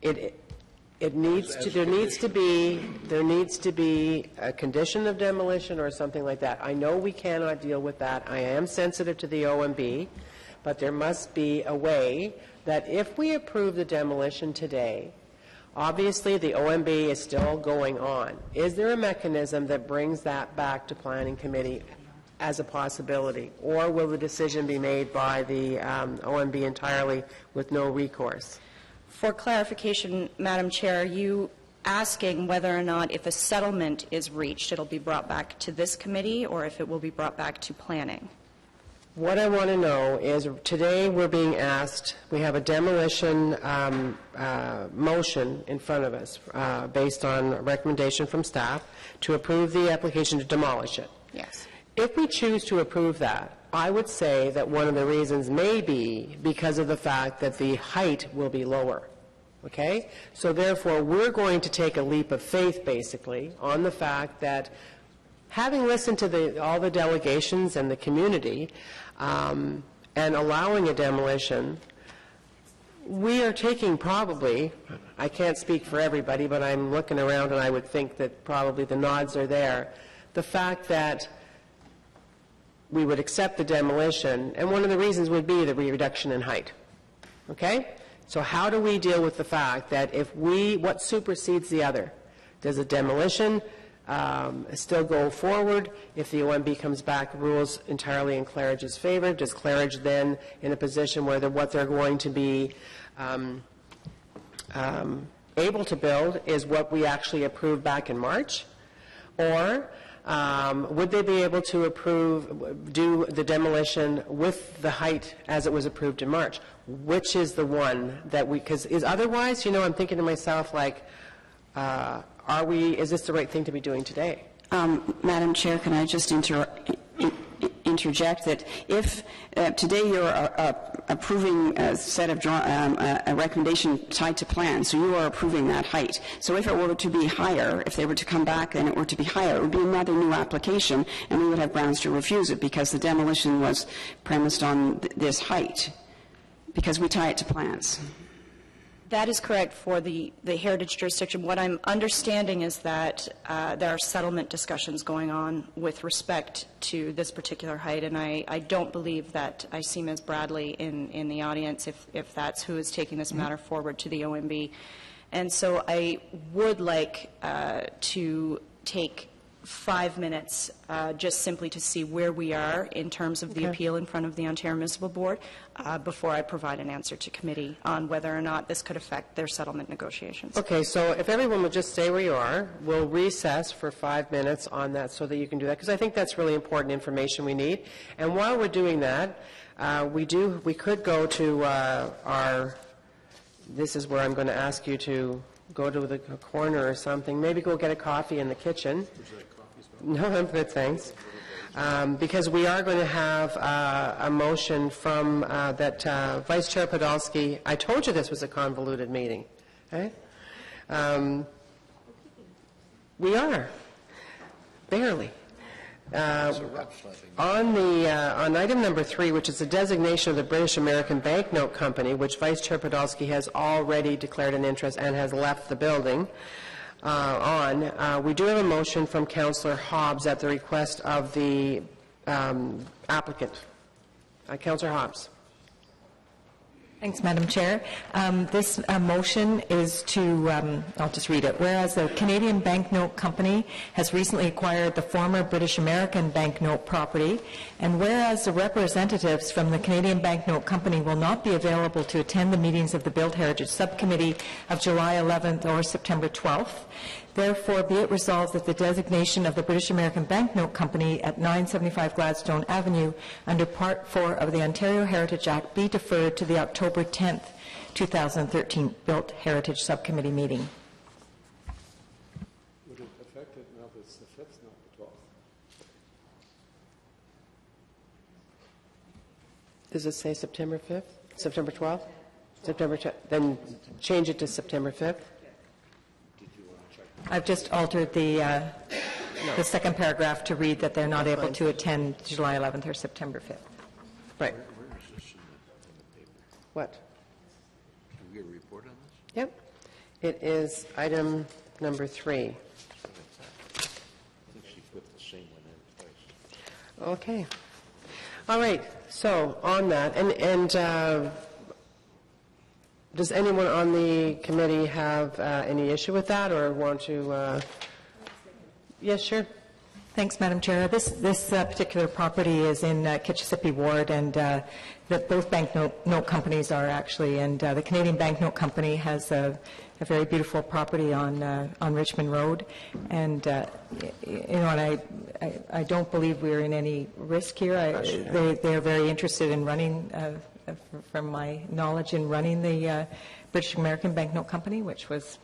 There needs to be a condition of demolition or something like that. I know we cannot deal with that. I am sensitive to the OMB, but there must be a way that if we approve the demolition today, obviously the OMB is still going on. Is there a mechanism that brings that back to planning committee as a possibility, or will the decision be made by the OMB entirely with no recourse? For clarification, Madam Chair, are you asking whether or not if a settlement is reached, it'll be brought back to this committee, or if it will be brought back to planning? What I want to know is, today we're being asked, we have a demolition motion in front of us based on a recommendation from staff to approve the application to demolish it. Yes. If we choose to approve that, I would say that one of the reasons may be because of the fact that the height will be lower. Okay? So therefore, we're going to take a leap of faith, basically, on the fact that having listened to all the delegations and the community and allowing a demolition, we are taking probably, I can't speak for everybody, but I'm looking around and I would think that probably the nods are there, the fact that we would accept the demolition, and one of the reasons would be the reduction in height. Okay? So how do we deal with the fact that what supersedes the other? Does a demolition still go forward? If the OMB comes back, rules entirely in Claridge's favor, does Claridge then in a position where what they're going to be able to build is what we actually approved back in March? Or would they be able to do the demolition with the height as it was approved in March? Which is the one that because otherwise, I'm thinking to myself, like, is this the right thing to be doing today? Madam Chair, can I just interject that if today you're approving a set of a recommendation tied to plan, so you are approving that height. So if it were to be higher, if they were to come back and it were to be higher, it would be another new application, and we would have grounds to refuse it because the demolition was premised on this height, because we tie it to plans. That is correct for the heritage jurisdiction. What I'm understanding is that there are settlement discussions going on with respect to this particular height, and I don't believe that I see Ms. Bradley in the audience if that's who is taking this matter forward to the OMB. And so I would like to take 5 minutes just simply to see where we are in terms of the appeal in front of the Ontario Municipal Board before I provide an answer to committee on whether or not this could affect their settlement negotiations. Okay, so if everyone would just stay where you are, we'll recess for 5 minutes on that so that you can do that, because I think that's really important information we need. And while we're doing that, we could go to this is where I'm going to ask you to go to the corner or something, maybe go get a coffee in the kitchen. No, I'm good, thanks. Because we are going to have a motion from that Vice Chair Podolsky. I told you this was a convoluted meeting. Okay? We are. Barely. On item number 3, which is the designation of the British American Banknote Company, which Vice Chair Podolsky has already declared an interest and has left the building we do have a motion from Councillor Hobbs at the request of the applicant. Councillor Hobbs. Thanks, Madam Chair. This motion is to, I'll just read it. Whereas the Canadian Banknote Company has recently acquired the former British American Banknote property, and whereas the representatives from the Canadian Banknote Company will not be available to attend the meetings of the Build Heritage Subcommittee of July 11th or September 12th, therefore, be it resolved that the designation of the British American Banknote Company at 975 Gladstone Avenue under Part 4 of the Ontario Heritage Act be deferred to the October 10th, 2013 Built Heritage Subcommittee meeting. Would it affect it now that it's the 5th, not the 12th? Does it say September 5th? September 12th? September 12th? Then change it to September 5th? I've just altered the second paragraph to read that they're not able to attend July 11th or September 5th. Right. Where is this in the paper? What? Can we get a report on this? Yep. It is item number 3. I think she put the same one in place. Okay. All right. So on that, and does anyone on the committee have any issue with that or want to? Yes, sure. Thanks, Madam Chair. This particular property is in Kitchissippi Ward, and both banknote companies are actually, and the Canadian Banknote Company has very beautiful property on Richmond Road, and and I don't believe we're in any risk here. They are very interested in running, from my knowledge, in running the British American Banknote Company, which was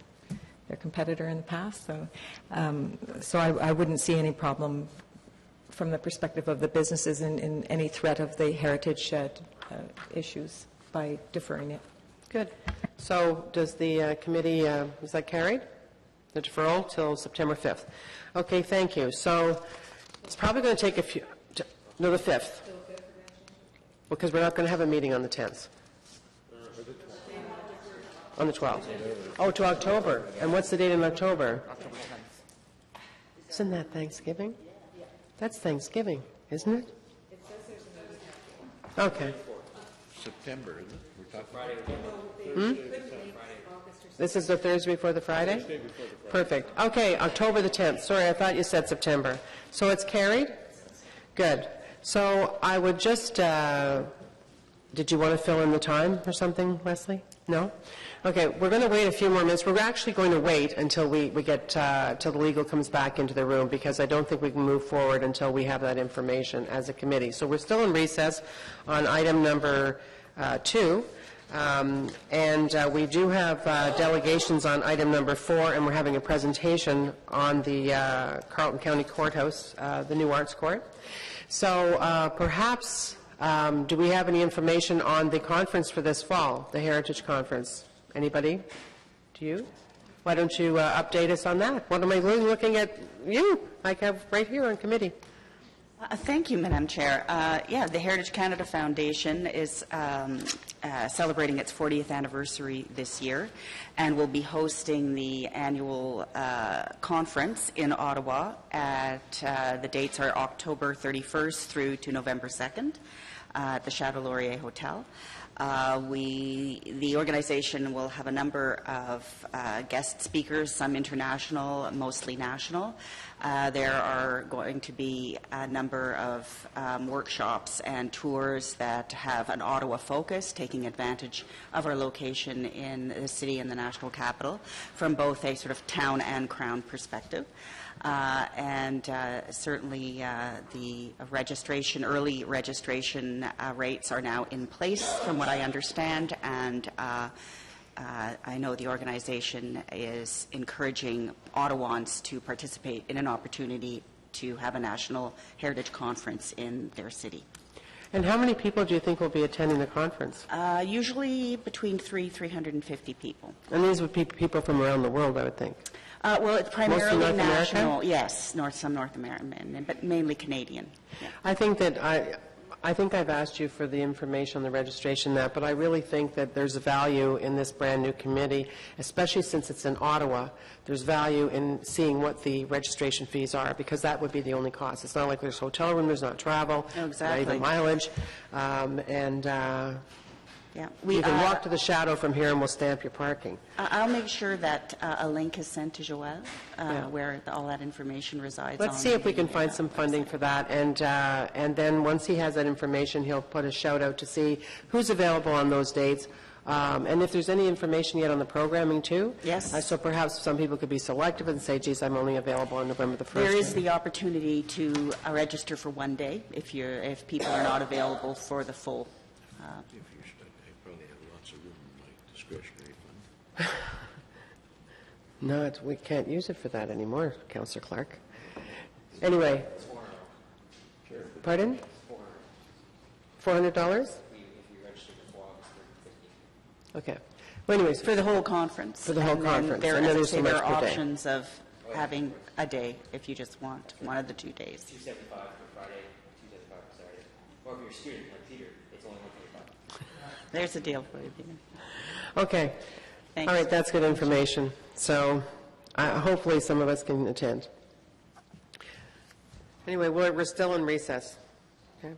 their competitor in the past. So I wouldn't see any problem from the perspective of the businesses in any threat of the heritage issues by deferring it. Good. So does the committee, is that carried? The deferral till September 5th. Okay, thank you. So it's probably going to take a few, no, the 5th. Because we're not going to have a meeting on the 10th. On the 12th. Oh, to October. And what's the date in October? October 10th. Isn't that Thanksgiving? That's Thanksgiving, isn't it? Okay. September, isn't it? We're talking This is the Thursday before the Friday? Perfect. Okay, October the 10th. Sorry, I thought you said September. So it's carried? Good. So I would just, did you want to fill in the time or something, Leslie? No? Okay, we're going to wait a few more minutes. We're actually going to wait until we get, till the legal comes back into the room, because I don't think we can move forward until we have that information as a committee. So we're still in recess on item number 2. And we do have delegations on item number 4, and we're having a presentation on the Carleton County Courthouse, the new Arts Court. So perhaps, do we have any information on the conference for this fall, the Heritage Conference? Anybody? Do you? Why don't you update us on that? What am I looking at you? I have right here on committee. Thank you, Madam Chair. Yeah, the Heritage Canada Foundation is celebrating its 40th anniversary this year, and will be hosting the annual conference in Ottawa. The dates are October 31st through to November 2nd at the Chateau Laurier Hotel. The organization will have a number of guest speakers, some international, mostly national. There are going to be a number of workshops and tours that have an Ottawa focus, taking advantage of our location in the city and the national capital from both a sort of town and crown perspective. Certainly the early registration rates are now in place, from what I understand, and I know the organization is encouraging Ottawans to participate in an opportunity to have a national heritage conference in their city. And how many people do you think will be attending the conference? Usually between 350 people. And these would be people from around the world, I would think. Well, it's primarily North national. America? Yes, some North American, but mainly Canadian. Yeah. I think that I think I've asked you for the information on the registration that, but I really think that there's a value in this brand new committee, especially since it's in Ottawa. There's value in seeing what the registration fees are, because that would be the only cost. It's not like there's hotel room, there's not travel, Exactly. not even mileage, Yeah. you can walk to the Chateau from here and we'll stamp your parking. I'll make sure that a link is sent to Joelle where all that information resides. Let's see if we can find some funding for that, and then once he has that information, he'll put a shout out to see who's available on those dates, and if there's any information yet on the programming too. Yes. So perhaps some people could be selective and say, geez, I'm only available on November the 1st. There is the opportunity to register for one day if people are not available for the full. if you're stuck, I probably have lots of room in my discretionary fund. No, we can't use it for that anymore, Councillor Clark. Anyway. Pardon? $400? Okay. Well, anyways, For the whole conference. For the whole And then conference. There, And then as I there's say, so there much are per day. options of having a day if you just want one of the 2 days. $275 for Friday, $275 for Saturday. Or if you're a student like Peter, it's only $125. There's a deal for you, Peter. okay. Thanks. All right, that's good information. So hopefully some of us can attend. Anyway, we're still in recess. Okay.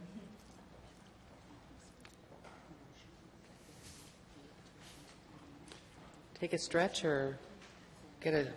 Take a stretch or get a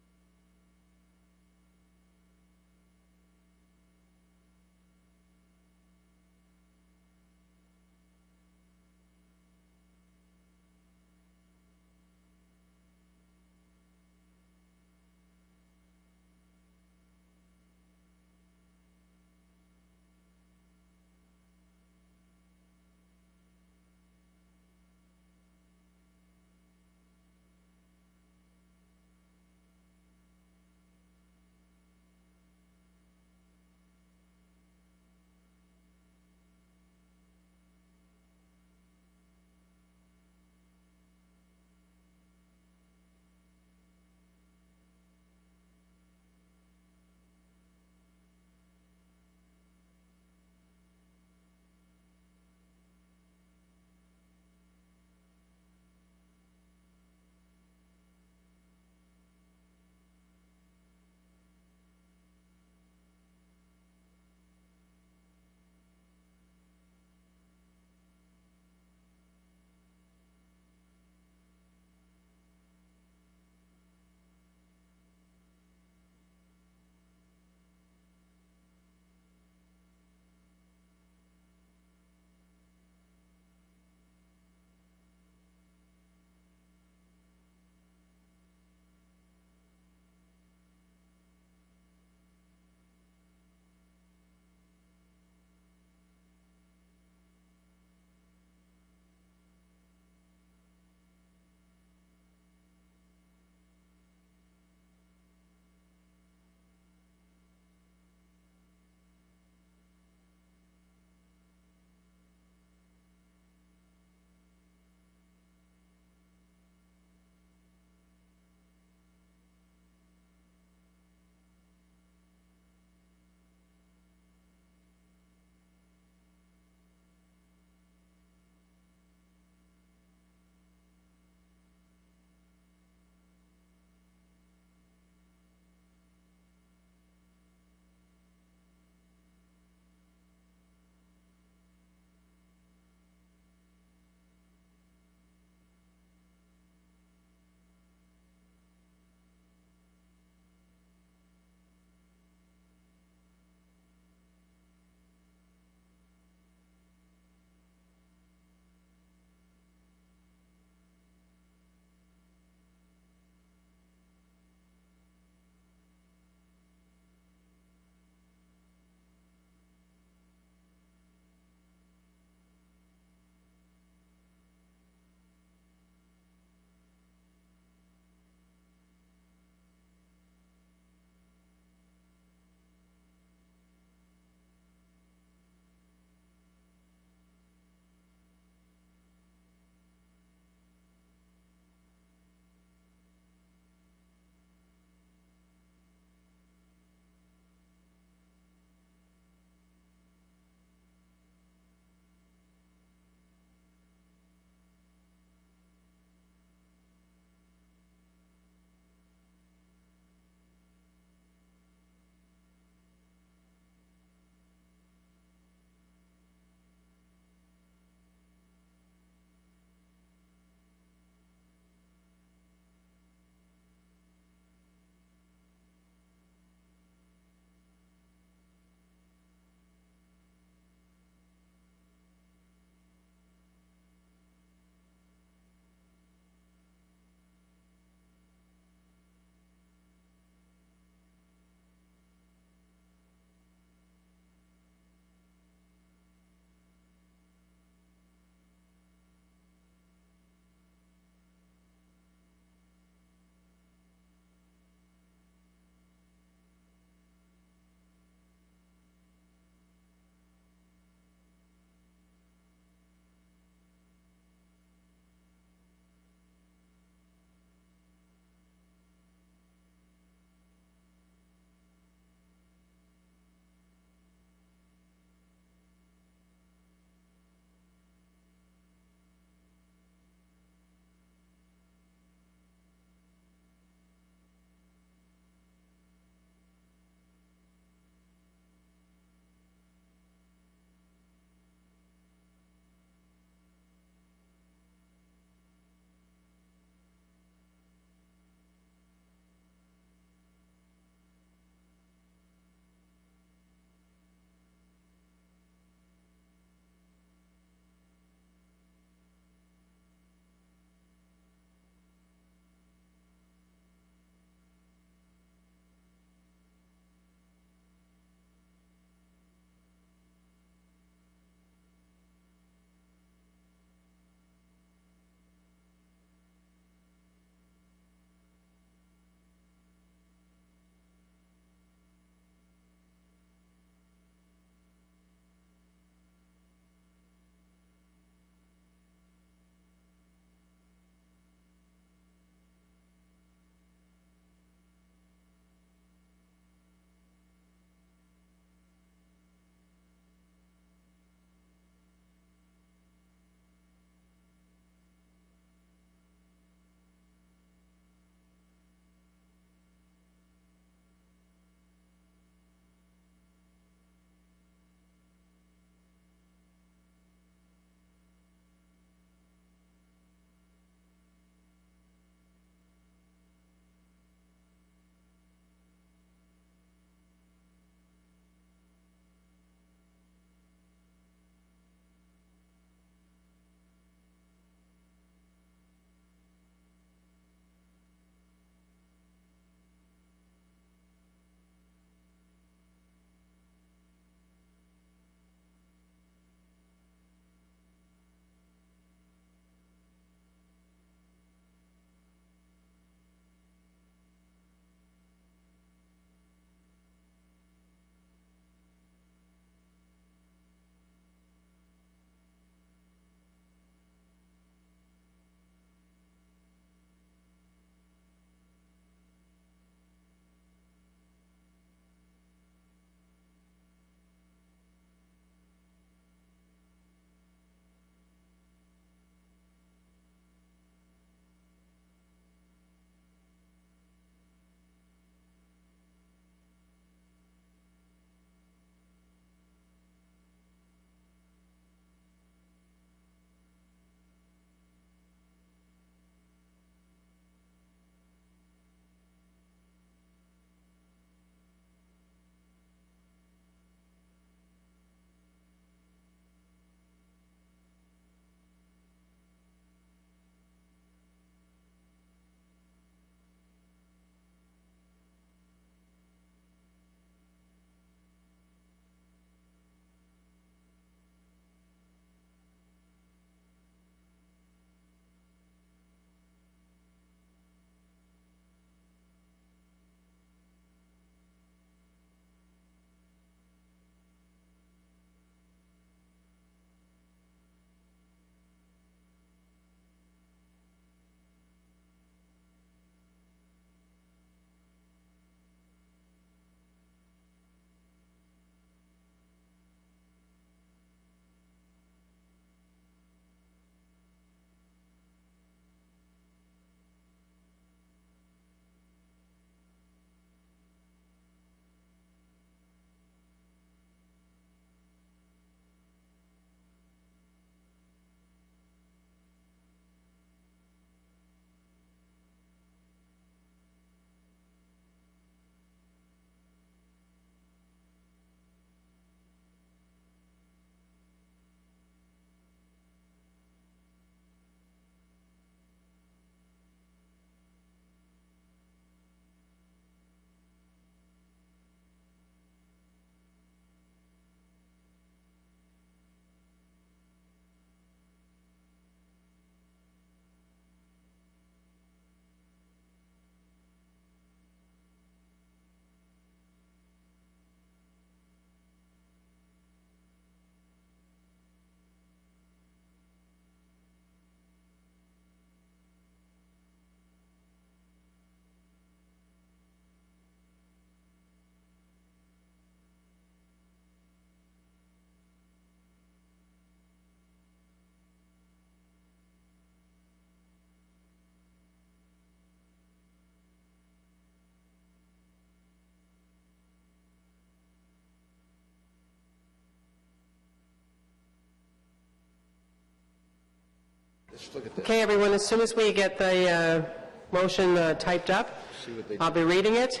Let's look at that. Okay, everyone, as soon as we get the motion typed up, See what they I'll be reading it.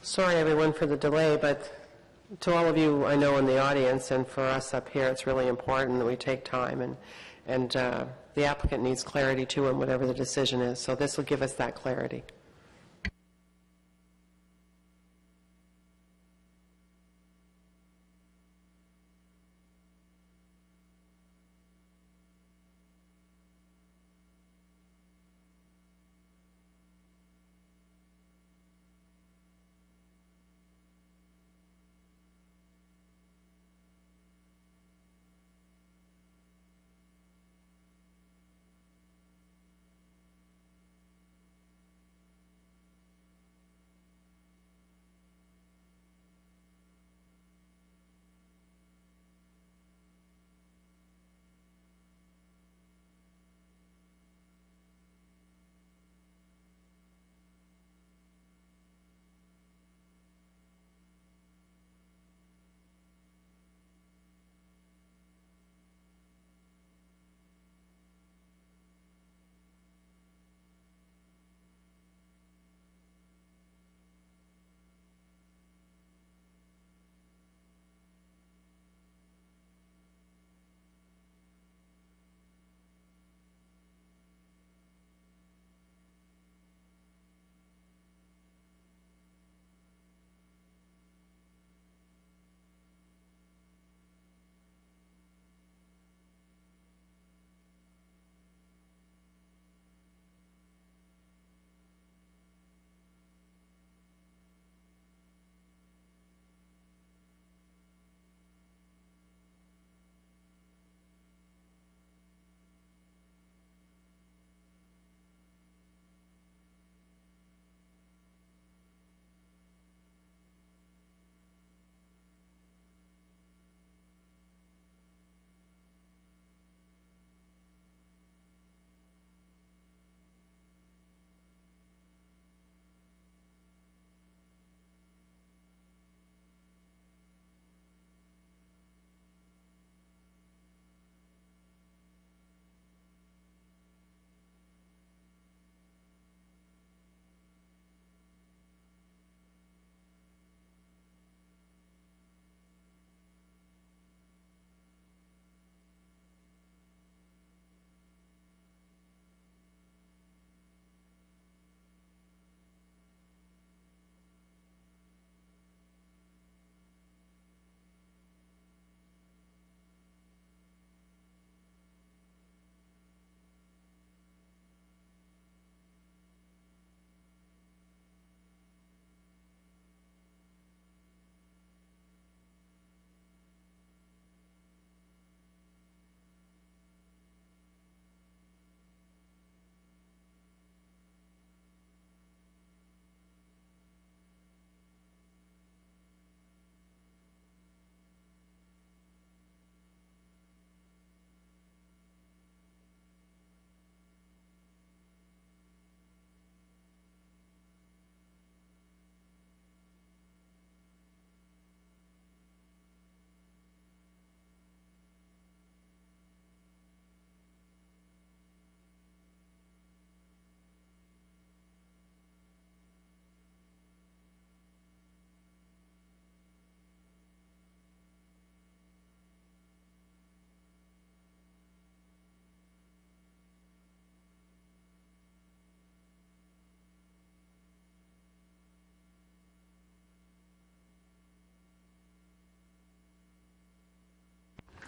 Sorry, everyone, for the delay, but to all of you I know in the audience and for us up here, it's really important that we take time, and the applicant needs clarity too in whatever the decision is, so this will give us that clarity.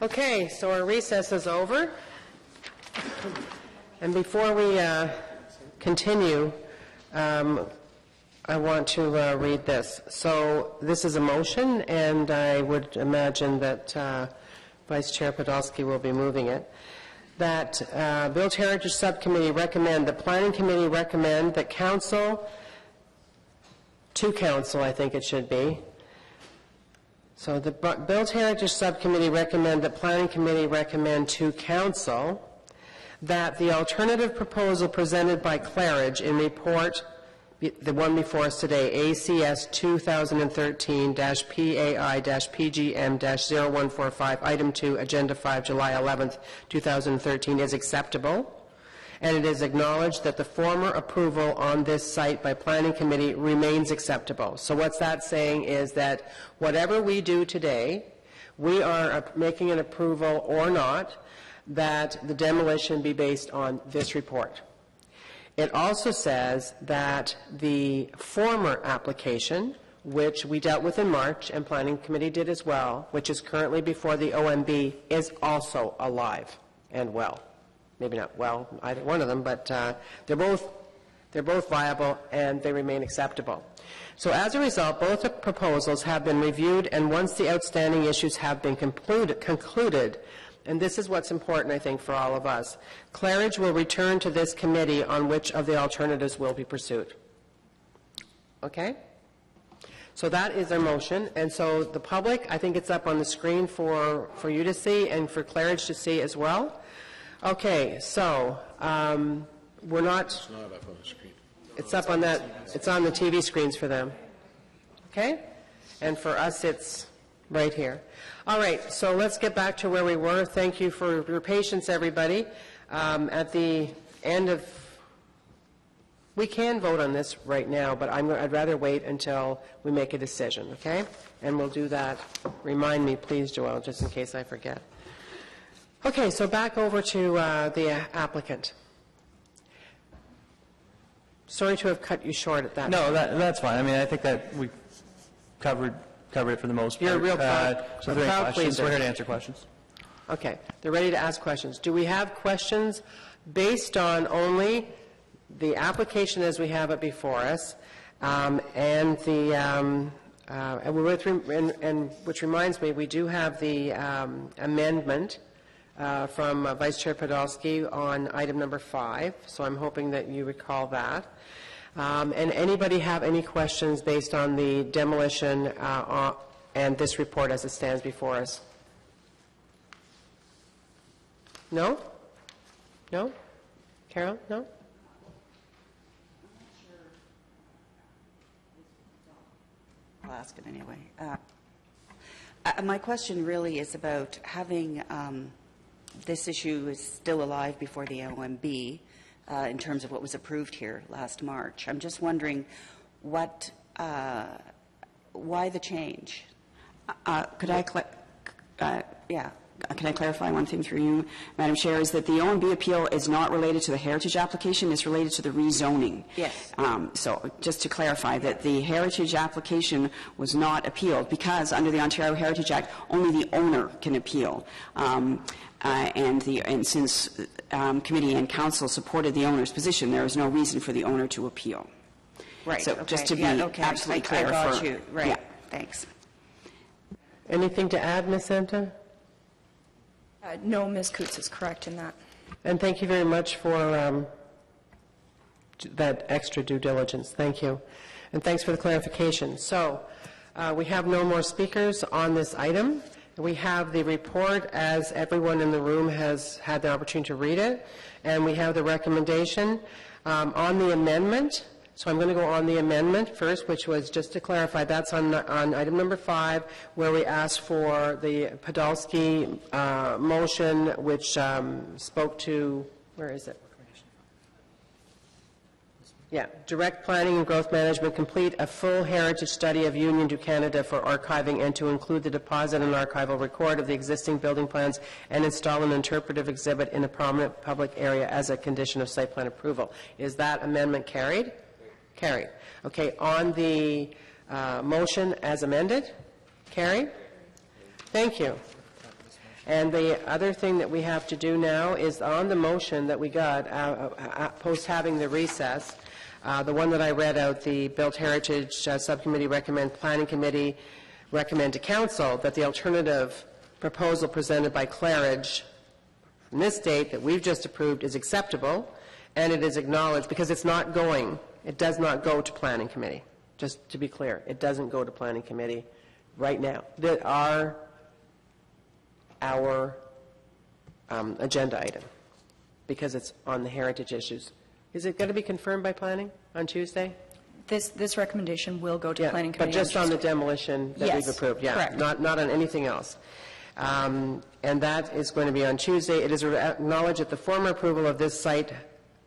Okay, so our recess is over. And before we continue, I want to read this. So this is a motion, and I would imagine that Vice Chair Podolsky will be moving it. That Village Heritage Subcommittee recommend, the Planning Committee recommend that Council, to Council I think it should be. So the Village Heritage Subcommittee recommend, that Planning Committee recommend to Council that the alternative proposal presented by Claridge in report, the one before us today, ACS 2013-PAI-PGM-0145, Item 2, Agenda 5, July 11th, 2013, is acceptable, and it is acknowledged that the former approval on this site by Planning Committee remains acceptable. So what's that saying is that whatever we do today, we are making an approval or not, that the demolition be based on this report. It also says that the former application, which we dealt with in March, and Planning Committee did as well, which is currently before the OMB, is also alive and well. Maybe not well, either one of them, but they're both viable and they remain acceptable. So as a result, both proposals have been reviewed, and once the outstanding issues have been concluded, and this is what's important, I think, for all of us, Claridge will return to this committee on which of the alternatives will be pursued. Okay? So that is our motion, and so the public, I think it's up on the screen for you to see and for Claridge to see as well. Okay, so we're not... It's not up on the screen. It's up on that, it's on the TV screens for them. Okay? And for us, it's right here. All right, so let's get back to where we were. Thank you for your patience, everybody. At the end of... We can vote on this right now, but I'd rather wait until we make a decision, okay? And we'll do that. Remind me, please, Joelle, just in case I forget. Okay, so back over to the applicant. Sorry to have cut you short at that. No, that's fine. I mean, I think that we covered it for the most part. You're a real So if there are any crowd questions, pleaser. we're here to answer questions. Okay, they're ready to ask questions. Do we have questions based on only the application as we have it before us, and which reminds me, we do have the amendment from Vice Chair Podolsky on item number 5, so I'm hoping that you recall that. And anybody have any questions based on the demolition and this report as it stands before us? No? No? Carol? No? I'll ask it anyway. My question really is about having this issue is still alive before the OMB in terms of what was approved here last March. I'm just wondering why the change? Could I clarify one thing through you, Madam Chair, is that the OMB appeal is not related to the heritage application, it's related to the rezoning. Yes. So just to clarify that the heritage application was not appealed because under the Ontario Heritage Act, only the owner can appeal. And since committee and council supported the owner's position, there is no reason for the owner to appeal. Right. So okay. just to be okay. absolutely clear. I got you. Right. Yeah, thanks. Anything to add, Ms. Santa? No, Ms. Coots is correct in that. And thank you very much for that extra due diligence. Thank you. And thanks for the clarification. So we have no more speakers on this item. We have the report as everyone in the room has had the opportunity to read it. And we have the recommendation on the amendment. So I'm going to go on the amendment first, which was, just to clarify, that's on item number 5, where we asked for the Podolsky motion, which spoke to, where is it? Yeah, direct planning and growth management, complete a full heritage study of Union to Canada for archiving and to include the deposit and archival record of the existing building plans and install an interpretive exhibit in a prominent public area as a condition of site plan approval. Is that amendment carried? Carried. Okay, on the motion as amended? Carried? Thank you. And the other thing that we have to do now is on the motion that we got, post having the recess, the one that I read out, the Built Heritage Subcommittee Planning Committee recommend to Council that the alternative proposal presented by Claridge from this date that we've just approved is acceptable, and it is acknowledged, because it does not go to Planning Committee. Just to be clear, it doesn't go to Planning Committee right now. That are our agenda item, because it's on the heritage issues. Is it going to be confirmed by planning on Tuesday? This recommendation will go to Planning Committee. But just on the demolition that we've Yes, approved? Yeah, correct. not on anything else. And that is going to be on Tuesday. It is acknowledged that the former approval of this site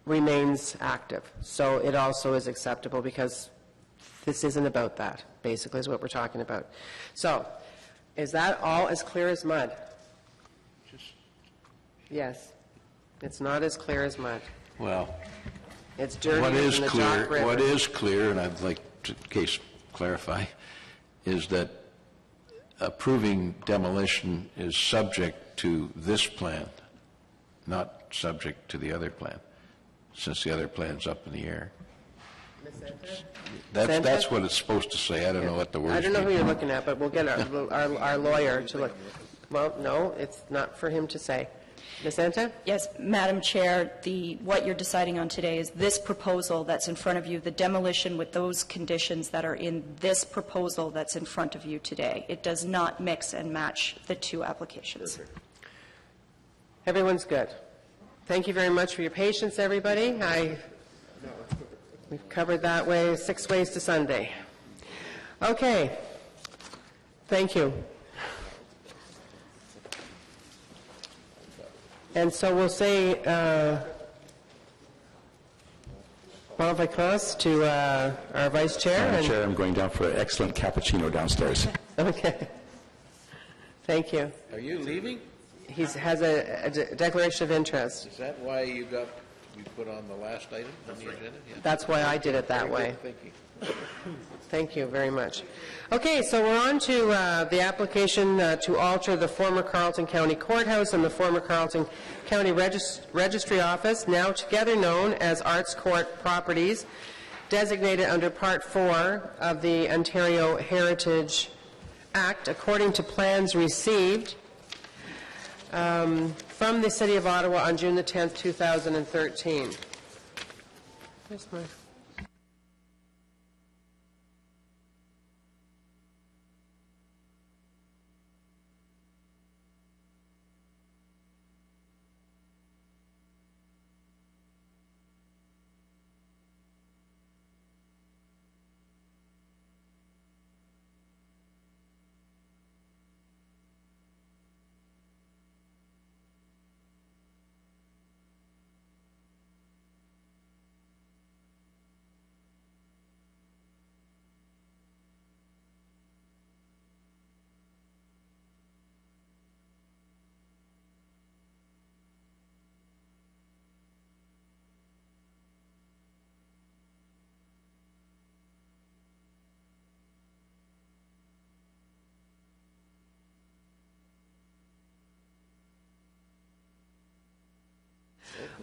remains active. So it also is acceptable, because this isn't about that, basically, is what we're talking about. So is that all as clear as mud? Yes. It's not as clear as mud. Well, It's dirty what as is in the Jock River. what is clear, and I'd like to, in case clarify, is that approving demolition is subject to this plan, not subject to the other plan, since the other plan's up in the air. That's what it's supposed to say. I don't know what the words mean. I don't know who you're looking at, but we'll get our lawyer to look. Well, no, it's not for him to say. Ms. Santa? Yes, Madam Chair, what you're deciding on today is this proposal that's in front of you, the demolition with those conditions that are in this proposal that's in front of you today. It does not mix and match the two applications. Everyone's good. Thank you very much for your patience, everybody. We've covered that way, 6 ways to Sunday. Okay. Thank you. And so we'll say bon vacances to our Vice Chair. Madam Chair, I'm going down for an excellent cappuccino downstairs. Okay. Thank you. Are you leaving? He has a declaration of interest. Is that why you put on the last item on the agenda? Yeah. That's why I did it that way. Good thinking. Thank you very much. Okay, so we're on to the application to alter the former Carleton County Courthouse and the former Carleton County Registry Office, now together known as Arts Court Properties, designated under Part 4 of the Ontario Heritage Act, according to plans received from the City of Ottawa on June the 10th, 2013. Where's my...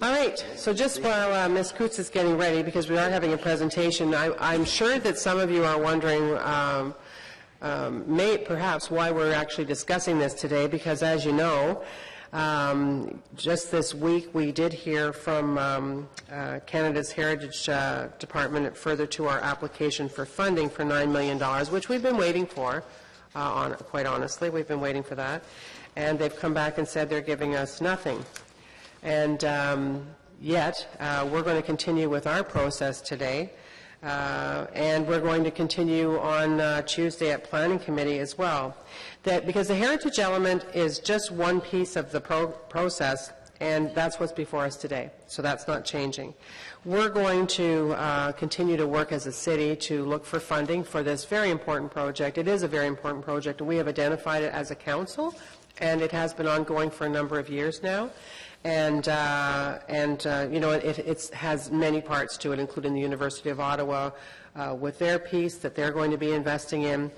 All right, so just while Ms. Coots is getting ready, because we are having a presentation, I'm sure that some of you are wondering perhaps why we're actually discussing this today, because as you know, just this week we did hear from Canada's Heritage Department further to our application for funding for $9 million, which we've been waiting for, quite honestly, we've been waiting for that, and they've come back and said they're giving us nothing. And yet, we're going to continue with our process today, and we're going to continue on Tuesday at Planning Committee as well. Because the heritage element is just one piece of the process, and that's what's before us today. So that's not changing. We're going to continue to work as a city to look for funding for this very important project. It is a very important project, and we have identified it as a council, and it has been ongoing for a number of years now. And you know, it has many parts to it, including the University of Ottawa with their piece that they're going to be investing in.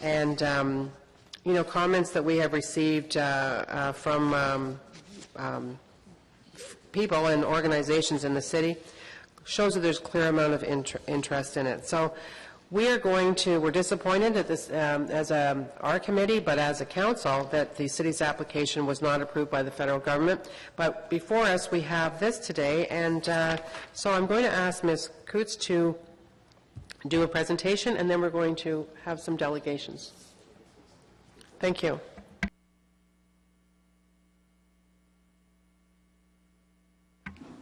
And comments that we have received from people and organizations in the city shows that there's a clear amount of interest in it. So we're disappointed at this, as our committee, but as a council, that the city's application was not approved by the federal government. But before us, we have this today, and so I'm going to ask Ms. Coots to do a presentation, and then we're going to have some delegations. Thank you.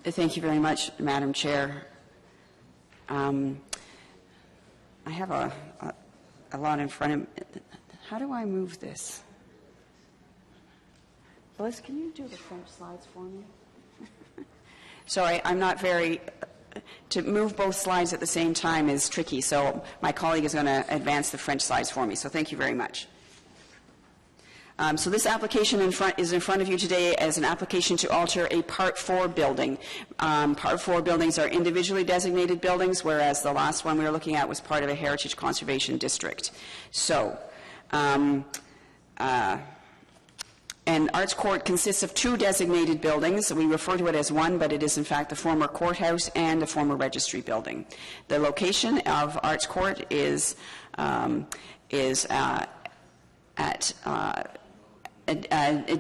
Thank you very much, Madam Chair. I have a lot in front of me. How do I move this? Liz, can you do the French slides for me? Sorry, I'm not very... To move both slides at the same time is tricky, so my colleague is going to advance the French slides for me, so thank you very much. So this application is in front of you today as an application to alter a Part 4 building. Part 4 buildings are individually designated buildings, whereas the last one we were looking at was part of a heritage conservation district. So, and Arts Court consists of 2 designated buildings. We refer to it as one, but it is in fact the former courthouse and the former registry building. The location of Arts Court is at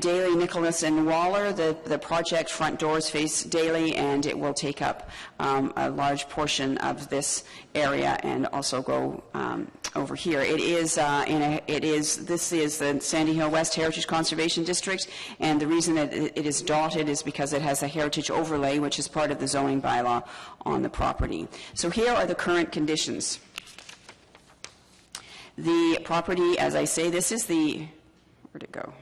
Daly, Nicholas, and Waller. The project front doors face Daly, and it will take up a large portion of this area and also go over here. This is the Sandy Hill West Heritage Conservation District, and the reason that it is dotted is because it has a heritage overlay, which is part of the zoning bylaw on the property. So here are the current conditions. The property, as I say, this is the, where'd it go?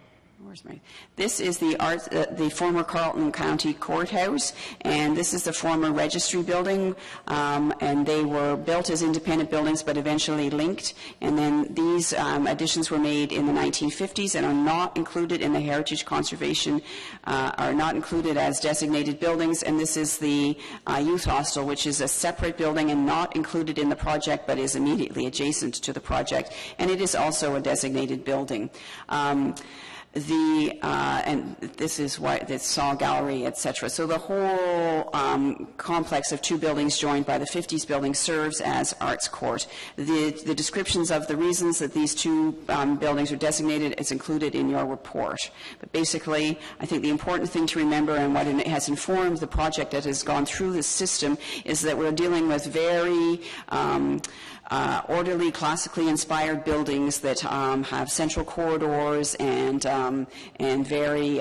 This is the former Carleton County Courthouse, and this is the former registry building, and they were built as independent buildings but eventually linked, and then these additions were made in the 1950s and are not included in the heritage conservation, are not included as designated buildings, and this is the youth hostel, which is a separate building and not included in the project but is immediately adjacent to the project, and it is also a designated building. And this is why the Saw Gallery, etc. So the whole complex of 2 buildings joined by the 50s building serves as Arts Court. The descriptions of the reasons that these 2 buildings are designated is included in your report. But basically, I think the important thing to remember, and what it has informed the project that has gone through this system, is that we're dealing with very orderly, classically inspired buildings that have central corridors and very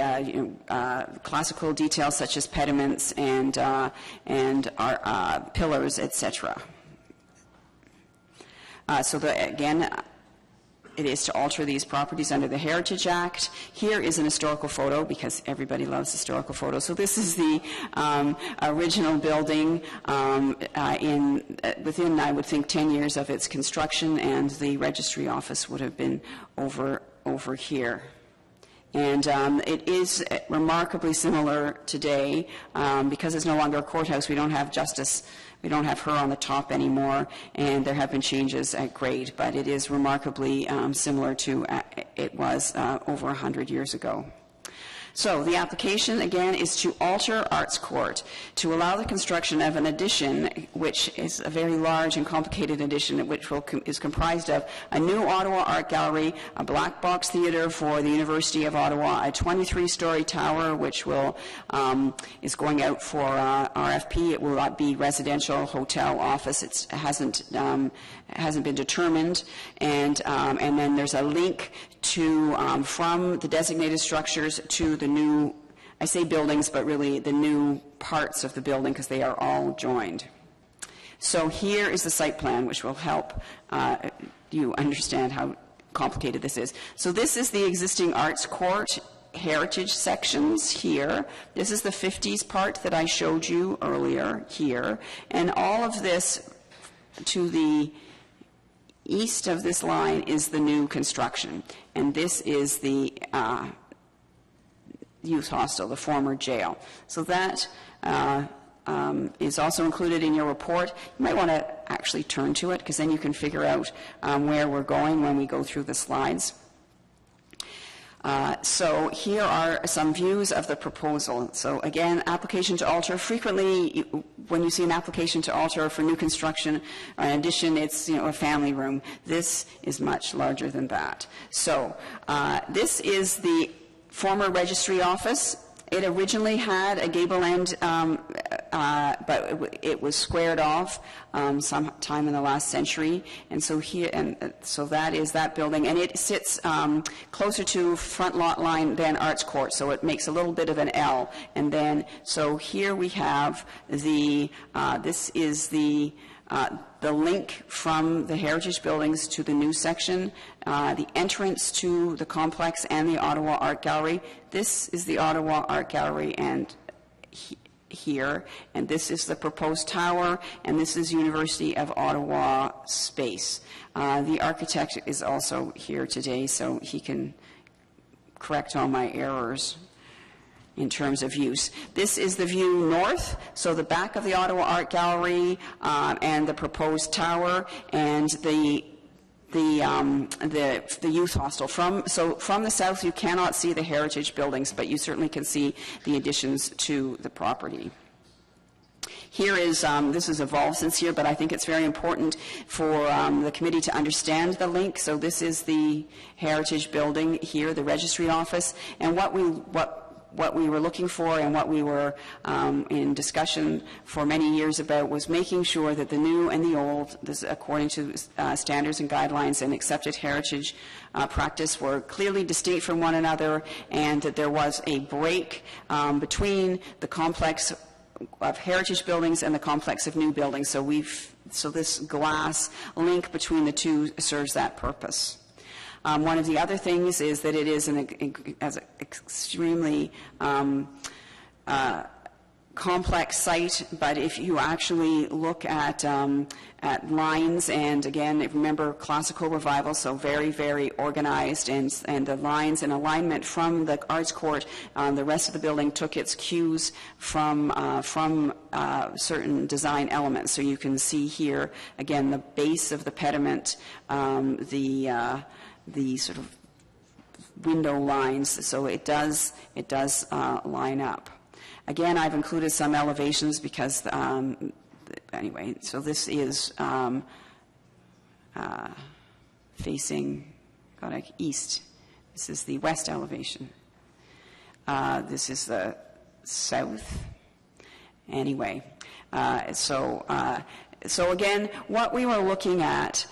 classical details such as pediments and pillars, etc. Again, it is to alter these properties under the Heritage Act. Here is an historical photo, because everybody loves historical photos. So this is the original building within, I would think, 10 years of its construction, and the registry office would have been over here. And it is remarkably similar today. Because it's no longer a courthouse, we don't have Justice. We don't have her on the top anymore, and there have been changes at grade, but it is remarkably similar to it was over 100 years ago. So the application, again, is to alter Arts Court to allow the construction of an addition, which is a very large and complicated addition, which is comprised of a new Ottawa Art Gallery, a black box theatre for the University of Ottawa, a 23-story tower, which is going out for RFP. It will not be residential, hotel, office. It hasn't been determined, and then there's a link to from the designated structures to the new, I say buildings, but really the new parts of the building, because they are all joined. So here is the site plan, which will help you understand how complicated this is. So this is the existing Arts Court heritage sections here. This is the 50s part that I showed you earlier here, and all of this to the east of this line is the new construction, and this is the youth hostel, the former jail. So that is also included in your report. You might want to actually turn to it, because then you can figure out where we're going when we go through the slides. So here are some views of the proposal. So again, application to alter. Frequently, when you see an application to alter for new construction or an addition, it's a family room. This is much larger than that. So this is the former registry office. It originally had a gable end, but it was squared off sometime in the last century, and so so that is that building, and it sits closer to front lot line than Arts Court, so it makes a little bit of an L. And then, so here we have the this is the link from the heritage buildings to the new section, the entrance to the complex and the Ottawa Art Gallery. This is the Ottawa Art Gallery and here, and this is the proposed tower, and this is University of Ottawa space. The architect is also here today, so he can correct all my errors in terms of use. This is the view north, so the back of the Ottawa Art Gallery and the proposed tower and the youth hostel. From the south you cannot see the heritage buildings, but you certainly can see the additions to the property. Here is, this has evolved since here, but I think it's very important for the committee to understand the link. So this is the heritage building here, the registry office, and what we were looking for and what we were in discussion for many years about was making sure that the new and the old, this according to standards and guidelines and accepted heritage practice, were clearly distinct from one another, and that there was a break between the complex of heritage buildings and the complex of new buildings. So this glass link between the two serves that purpose. One of the other things is that it is an extremely complex site, but if you actually look at lines, and again, remember classical revival, so very, very organized, and the lines and alignment from the Arts Court, the rest of the building took its cues from certain design elements. So you can see here, again, the base of the pediment, the sort of window lines, so it does line up. Again, I've included some elevations because, anyway, so this is facing east. This is the west elevation. This is the south. Anyway, so again, what we were looking at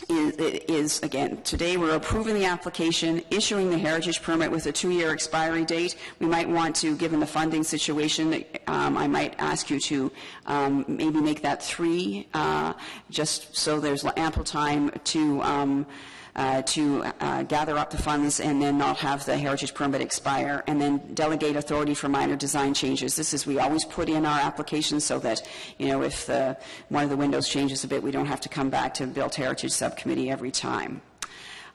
is, again, today we're approving the application, issuing the heritage permit with a 2-year expiry date. We might want to, given the funding situation, I might ask you to maybe make that 3, just so there's ample time to gather up the funds and then not have the heritage permit expire, and then delegate authority for minor design changes. This is, we always put in our application so that, if one of the windows changes a bit, we don't have to come back to Built Heritage Subcommittee every time.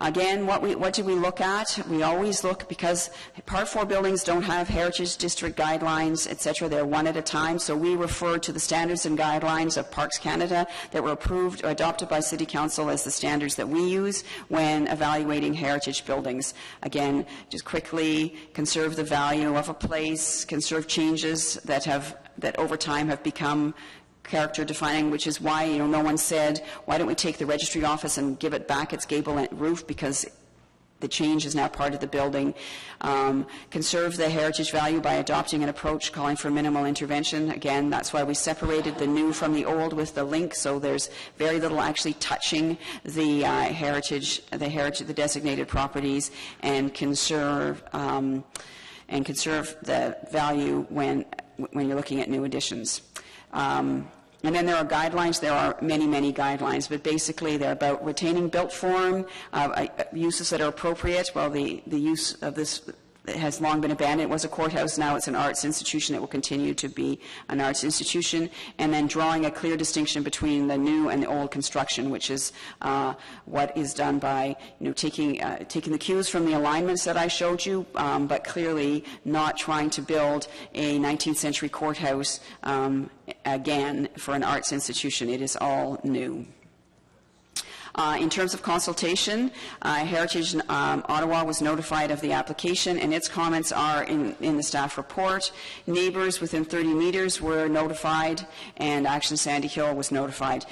Again, what do we look at? We always look, because Part 4 buildings don't have Heritage District guidelines, etc. They're one at a time, so we refer to the standards and guidelines of Parks Canada that were approved or adopted by City Council as the standards that we use when evaluating heritage buildings. Again, just quickly, conserve the value of a place, conserve changes that over time have become character defining, which is why no one said, why don't we take the registry office and give it back its gable roof, because the change is now part of the building. Conserve the heritage value by adopting an approach calling for minimal intervention. Again, that's why we separated the new from the old with the link, so there's very little actually touching the the designated properties, and conserve the value when you're looking at new additions. And then there are guidelines. There are many, many guidelines, but basically they're about retaining built form, uses that are appropriate. Well, the use of this has long been abandoned. It was a courthouse. Now it's an arts institution. It will continue to be an arts institution. And then drawing a clear distinction between the new and the old construction, which is what is done by taking the cues from the alignments that I showed you, but clearly not trying to build a 19th century courthouse again for an arts institution. It is all new. In terms of consultation, Heritage Ottawa was notified of the application, and its comments are in the staff report. Neighbors within 30 meters were notified, and Action Sandy Hill was notified.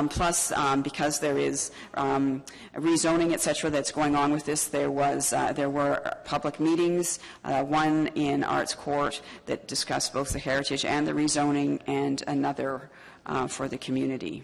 Plus, because there is rezoning, et cetera, that's going on with this, there were public meetings, one in Arts Court that discussed both the heritage and the rezoning, and another for the community.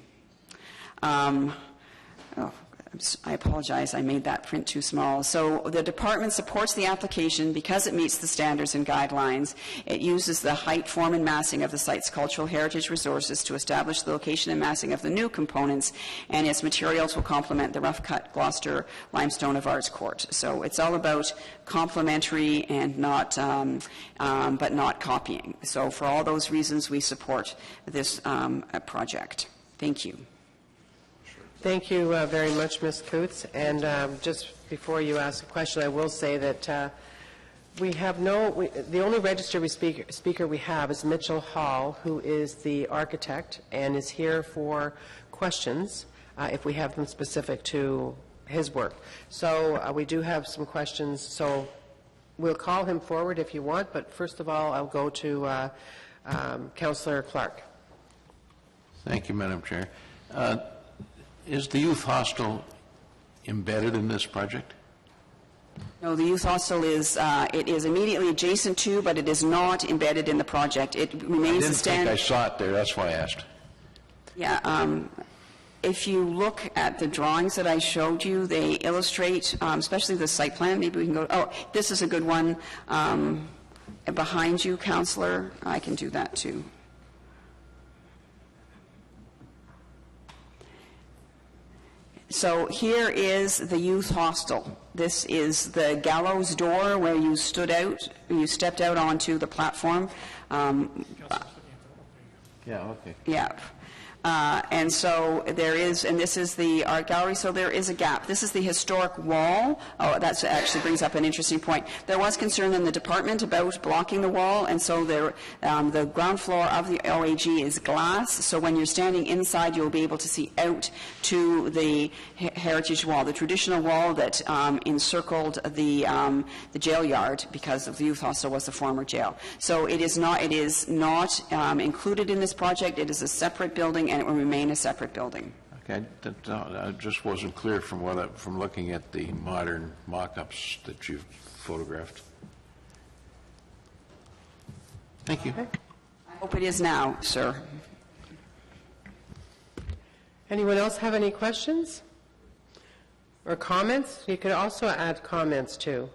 I apologize, I made that print too small. So the department supports the application because it meets the standards and guidelines. It uses the height, form, and massing of the site's cultural heritage resources to establish the location and massing of the new components, and its materials will complement the rough-cut Gloucester limestone of Arts Court. So it's all about complementary and not, but not copying. So for all those reasons, we support this project. Thank you. Thank you very much, Ms. Coots. And just before you ask a question, I will say that we have the only registered speaker we have is Mitchell Hall, who is the architect and is here for questions if we have them specific to his work. So we do have some questions, so we'll call him forward if you want, but first of all, I'll go to Councillor Clark. Thank you, Madam Chair. Is the youth hostel embedded in this project? No, the youth hostel is, it is immediately adjacent to, but it is not embedded in the project. It remains I didn't think I saw it there, that's why I asked. Yeah, if you look at the drawings that I showed you, they illustrate, especially the site plan, maybe we can go, oh, this is a good one behind you, Councillor. I can do that too. So here is the youth hostel. This is the gallows door where you stepped out onto the platform. Yeah, okay. Yeah. And so there is, and this is the art gallery, so there is a gap. This is the historic wall. Oh, that actually brings up an interesting point. There was concern in the department about blocking the wall, and so there, the ground floor of the OAG is glass, so when you're standing inside, you'll be able to see out to the heritage wall, the traditional wall that encircled the jail yard, because the youth hostel was the former jail. So it is not included in this project. It is a separate building, and it will remain a separate building. Okay, I just wasn't clear from looking at the modern mock-ups that you've photographed. Thank you. I hope it is now, sir. Anyone else have any questions or comments? You could also add comments too.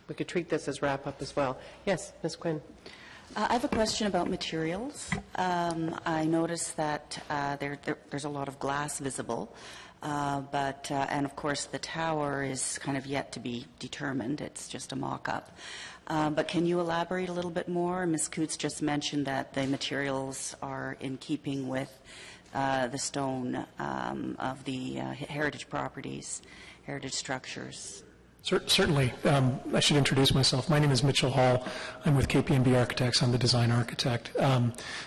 We could treat this as wrap-up as well. Yes, Ms. Quinn. I have a question about materials. I noticed that there's a lot of glass visible, and of course the tower is kind of yet to be determined. It's just a mock-up. But can you elaborate a little bit more? Ms. Coots just mentioned that the materials are in keeping with the stone of the heritage properties, heritage structures. Certainly. I should introduce myself. My name is Mitchell Hall. I'm with KPMB Architects. I'm the design architect.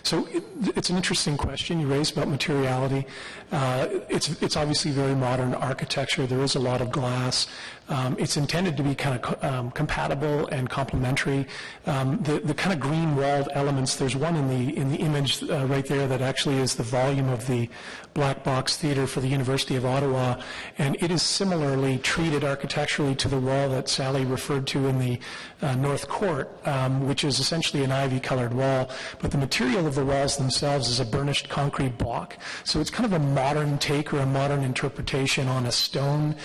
So it's an interesting question you raised about materiality. It's obviously very modern architecture. There is a lot of glass. It's intended to be kind of compatible and complementary. The kind of green walled elements, there's one in the image right there that actually is the volume of the Black Box Theatre for the University of Ottawa, and it is similarly treated architecturally to the wall that Sally referred to in the North Court, which is essentially an ivy-colored wall, but the material of the walls themselves is a burnished concrete block. So it's kind of a modern take or a modern interpretation on a stone.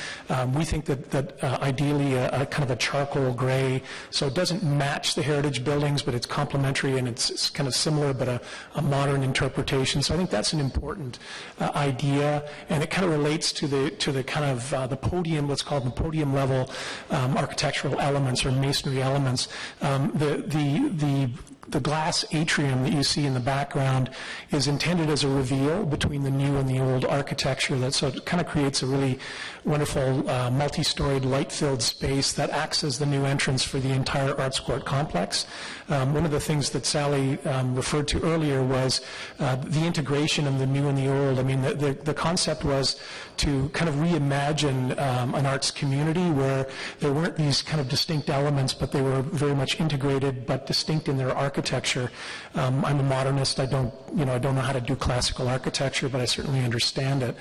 We think that ideally a kind of a charcoal gray, so it doesn't match the heritage buildings, but it's complementary and it's kind of similar, but a modern interpretation. So I think that's an important idea, and it kind of relates to the kind of the podium, what's called the podium level architectural elements or masonry elements. The the glass atrium that you see in the background is intended as a reveal between the new and the old architecture. So it kind of creates a really wonderful multi-storied light-filled space that acts as the new entrance for the entire Arts Court complex. One of the things that Sally referred to earlier was the integration of the new and the old. I mean, the concept was to kind of reimagine an arts community where there weren't these kind of distinct elements, but they were very much integrated but distinct in their architecture. I'm a modernist. I don't know how to do classical architecture, but I certainly understand it.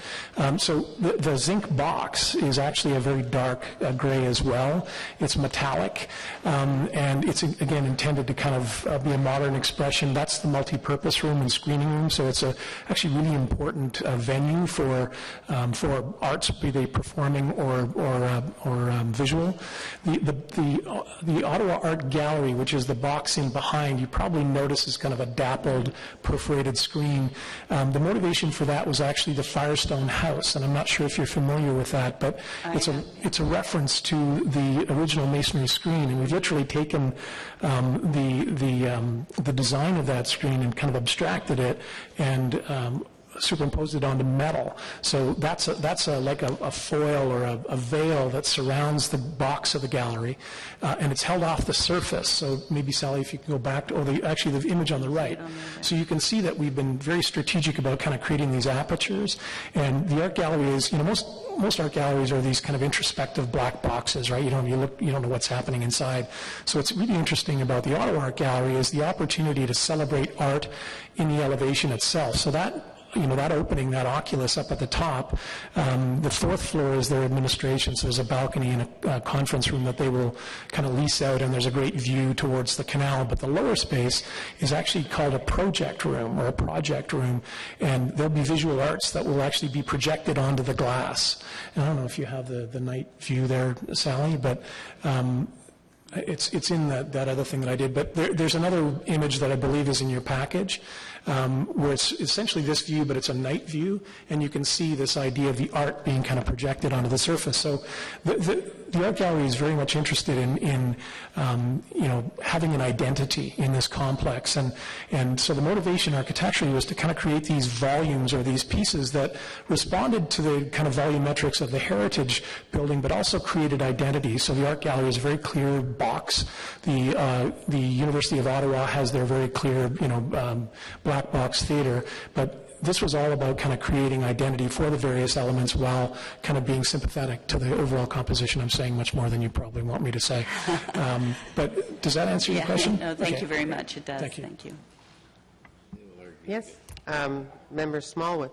So the zinc box is actually a very dark gray as well. It's metallic, and it's again intended to kind of be a modern expression. That's the multi-purpose room and screening room. So it's actually really important venue for arts, be they performing or visual. The Ottawa Art Gallery, which is the box in behind, you probably notice is kind of a dappled, perforated screen. The motivation for that was actually the Firestone House, and I'm not sure if you're familiar with that, but it's a reference to the original masonry screen, and we've literally taken the design of that screen and kind of abstracted it and superimposed it onto metal. So that's like a foil or a veil that surrounds the box of the gallery, and it's held off the surface. So maybe, Sally, if you can go back to, actually the image on the right. So you can see that we've been very strategic about kind of creating these apertures. And the art gallery is, most art galleries are these kind of introspective black boxes, right? You don't know what's happening inside. So what's really interesting about the Ottawa Art Gallery is the opportunity to celebrate art in the elevation itself. So that opening, that oculus up at the top, the fourth floor is their administration, so there's a balcony and a conference room that they will kind of lease out, and there's a great view towards the canal. But the lower space is actually called a project room or a project room, and there'll be visual arts that will actually be projected onto the glass. And I don't know if you have the night view there, Sally, but it's in that other thing that I did. But there's another image that I believe is in your package, where it's essentially this view, but it's a night view, and you can see this idea of the art being kind of projected onto the surface. So the art gallery is very much interested in having an identity in this complex, and so the motivation architecturally was to kind of create these volumes or these pieces that responded to the kind of volumetrics of the heritage building, but also created identity. So the art gallery is a very clear box. The University of Ottawa has their very clear, black box theater, but this was all about kind of creating identity for the various elements while kind of being sympathetic to the overall composition. I'm saying much more than you probably want me to say. But does that answer your question? No, thank you very much. It does. Thank you. Thank you. Yes, Member Smallwood.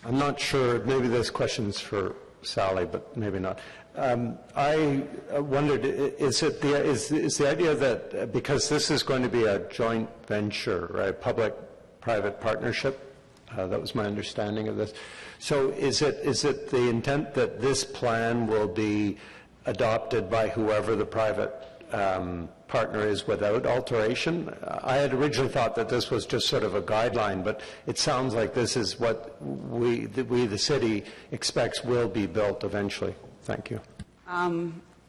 I'm not sure, maybe this question's for Sally, but maybe not. I wondered, is the idea that because this is going to be a joint venture, right, public-private partnership? That was my understanding of this. So is it the intent that this plan will be adopted by whoever the private partner is without alteration? I had originally thought that this was just sort of a guideline, but it sounds like this is what we the city, expects will be built eventually. Thank you.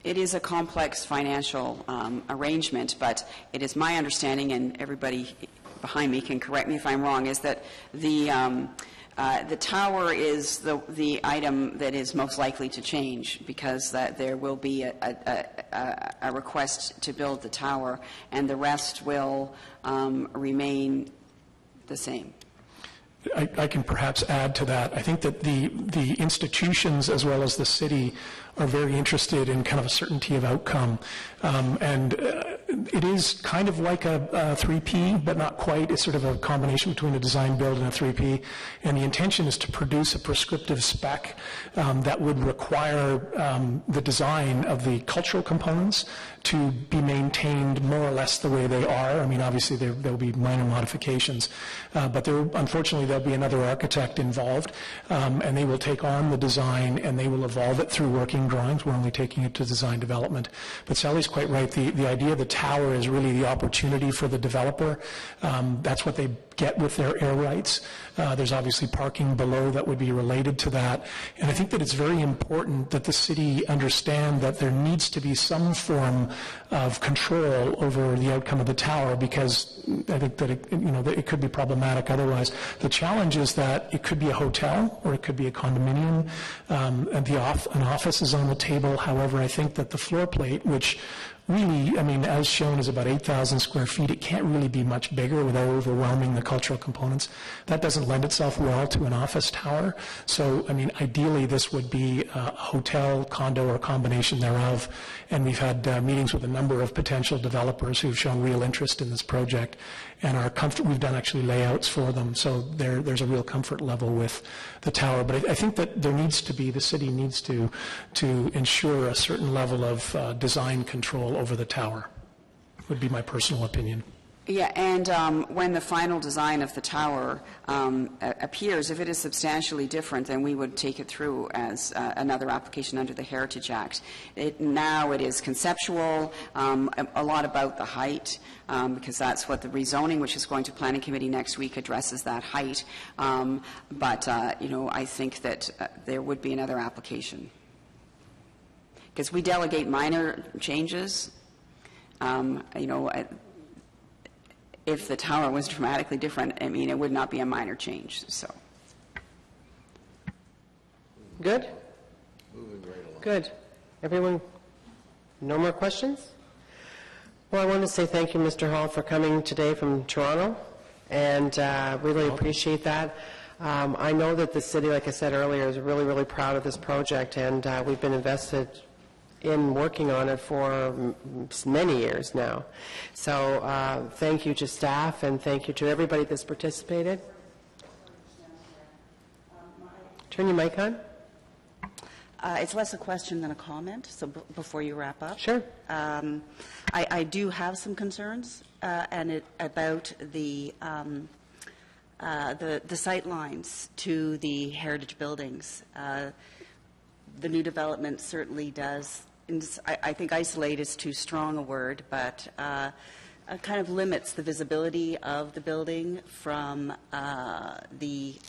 It is a complex financial arrangement, but it is my understanding, and everybody behind me can correct me if I'm wrong, is that the tower is the item that is most likely to change, because that there will be a request to build the tower, and the rest will remain the same. I can perhaps add to that. I think that the institutions as well as the city are very interested in kind of a certainty of outcome. And it is kind of like a 3P, but not quite. It's sort of a combination between a design build and a 3P. And the intention is to produce a prescriptive spec that would require the design of the cultural components to be maintained more or less the way they are. I mean, obviously there will be minor modifications, but unfortunately there'll be another architect involved, and they will take on the design and they will evolve it through working drawings. We're only taking it to design development. But Sally's quite right. The idea of the tower is really the opportunity for the developer. That's what they get with their air rights. There's obviously parking below that would be related to that. And I think that it's very important that the city understand that there needs to be some form of control over the outcome of the tower, because I think that it could be problematic otherwise. The challenge is that it could be a hotel or it could be a condominium, and an office is on the table. However, I think that the floor plate, which really, I mean, as shown, is about 8,000 square feet. It can't really be much bigger without overwhelming the cultural components. That doesn't lend itself well to an office tower. So, I mean, ideally, this would be a hotel, condo, or a combination thereof. And we've had meetings with a number of potential developers who've shown real interest in this project and are we've done actually layouts for them. So there's a real comfort level with the tower. But I think that there needs to be, the city needs to ensure a certain level of design control over the tower, would be my personal opinion. Yeah, and when the final design of the tower appears, if it is substantially different, then we would take it through as another application under the Heritage Act. Now it is conceptual, a lot about the height, because that's what the rezoning, which is going to Planning Committee next week, addresses that height. But I think that there would be another application. Because we delegate minor changes, if the tower was dramatically different, I mean, it would not be a minor change, so. Good? Moving right along. Good. Everyone, no more questions? Well, I want to say thank you, Mr. Hall, for coming today from Toronto, and really appreciate that. I know that the city, like I said earlier, is really, really proud of this project, and we've been invested in working on it for many years now. So thank you to staff, and thank you to everybody that's participated. Turn your mic on. It's less a question than a comment, so before you wrap up. Sure. I do have some concerns about the sight lines to the heritage buildings. The new development certainly does, I think isolate is too strong a word, but kind of limits the visibility of the building from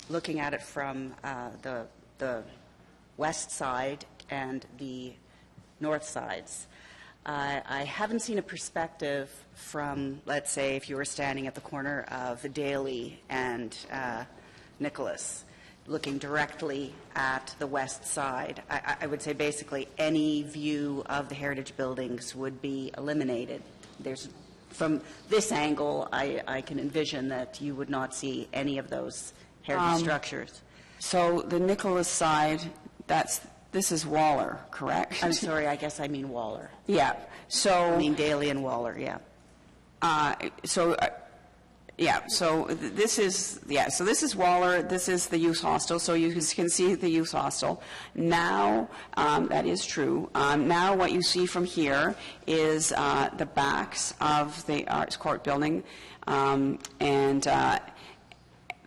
looking at it from the west side and the north sides. I haven't seen a perspective from, let's say, if you were standing at the corner of Daly and Nicholas, looking directly at the west side. I would say basically any view of the heritage buildings would be eliminated. From this angle, I can envision that you would not see any of those heritage structures. So the Nicholas side, this is Waller, correct? I'm sorry, I guess I mean Waller. Yeah. So I mean Daly and Waller, yeah. So this is Waller. This is the youth hostel. So you can see the youth hostel. Now, that is true. Now what you see from here is the backs of the Arts Court building,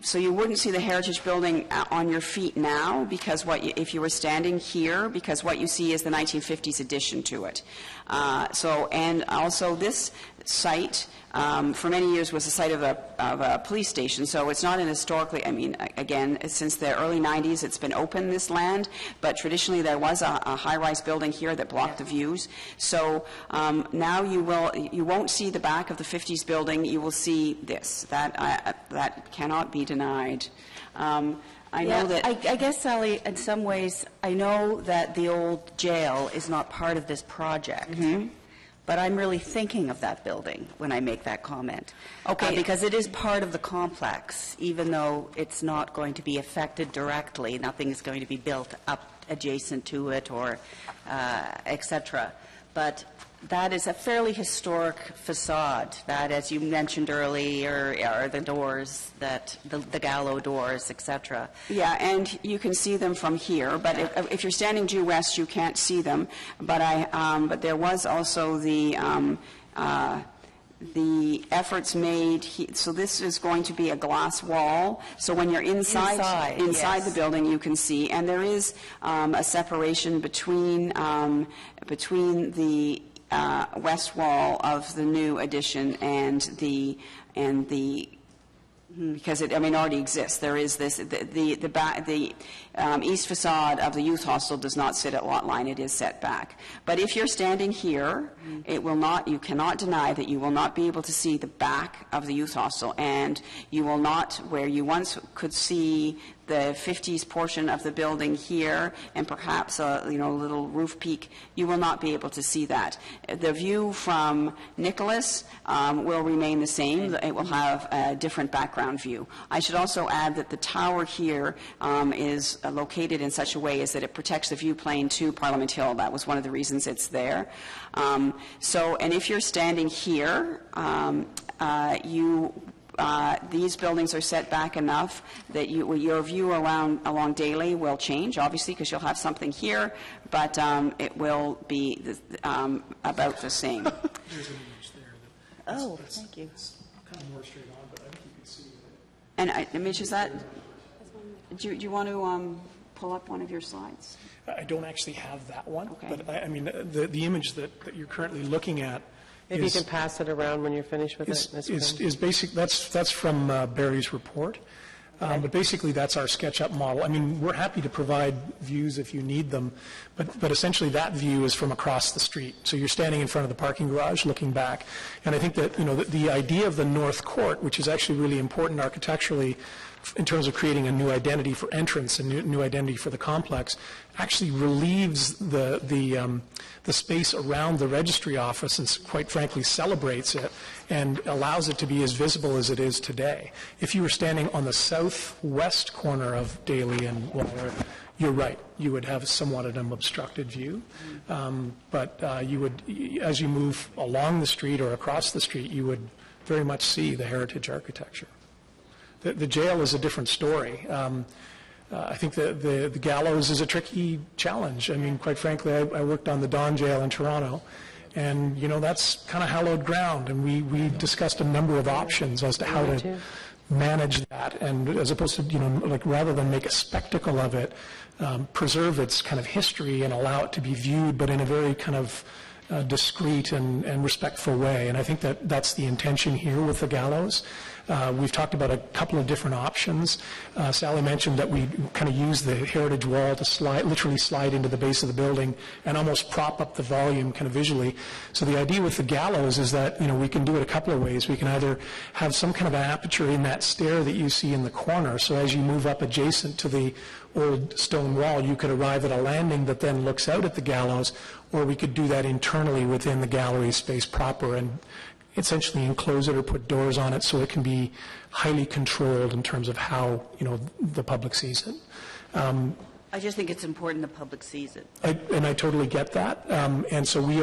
so you wouldn't see the heritage building on your feet now, because if you were standing here, because what you see is the 1950s addition to it. And also this site for many years was the site of a police station, so it's not an historically, I mean, again, since the early 90s it's been open, this land, but traditionally there was a high-rise building here that blocked the views. So now you won't see the back of the 50s building, you will see this. That cannot be denied. I know that. I guess, Sally, in some ways, I know that the old jail is not part of this project. Mm-hmm. But I'm really thinking of that building when I make that comment. Okay. Because it is part of the complex, even though it's not going to be affected directly. Nothing is going to be built up adjacent to it or et cetera. But that is a fairly historic facade that, as you mentioned earlier, are the doors, the gallows doors, et cetera. Yeah, and you can see them from here, but if you're standing due west, you can't see them. But there was also the efforts made. So this is going to be a glass wall. So when you're inside yes, the building, you can see, and there is a separation between the west wall of the new addition and the Because it, already exists. There is this, the east facade of the youth hostel does not sit at lot line, it is set back. But if you're standing here, it will not, you cannot deny that you will not be able to see the back of the youth hostel, and you will not, where you once could see the 50s portion of the building here and perhaps a little roof peak, you will not be able to see that. The view from Nicholas will remain the same. It will have a different background view. I should also add that the tower here is located in such a way as that it protects the view plane to Parliament Hill. That was one of the reasons it's there. And if you're standing here, these buildings are set back enough that your view along Daly will change, obviously, because you'll have something here, but it will be about the same. There's an image there. Thank you. It's kind of more straight on, but I think you can see it. And Mitch, is that? Do you want to pull up one of your slides? I don't actually have that one, Okay. but the image that you're currently looking at Maybe you can pass it around when you're finished with it. is basic. That's from Barry's report. But basically, that's our SketchUp model. We're happy to provide views if you need them, but essentially that view is from across the street. So you're standing in front of the parking garage looking back. And I think that, the idea of the North Court, which is actually really important architecturally in terms of creating a new identity for entrance and new identity for the complex, actually relieves the space around the registry office and, quite frankly, celebrates it and allows it to be as visible as it is today. If you were standing on the southwest corner of Daly and Waller, you're right, you would have somewhat an obstructed view, but you would, as you move along the street or across the street, you would very much see the heritage architecture. The jail is a different story. I think the gallows is a tricky challenge. Quite frankly, I worked on the Don Jail in Toronto, and, that's kind of hallowed ground, and we discussed a number of options as to how to manage that, and as opposed to, rather than make a spectacle of it, preserve its kind of history and allow it to be viewed, but in a very kind of discreet and respectful way. And I think that's the intention here with the gallows. We've talked about a couple of different options. Sally mentioned that we kind of use the heritage wall to literally slide into the base of the building and almost prop up the volume kind of visually. So the idea with the gallows is that, we can do it a couple of ways. We can either have some kind of an aperture in that stair that you see in the corner, so as you move up adjacent to the old stone wall, you could arrive at a landing that then looks out at the gallows, or we could do that internally within the gallery space proper and essentially enclose it or put doors on it so it can be highly controlled in terms of how, the public sees it. I just think it's important the public sees it. I totally get that. And so we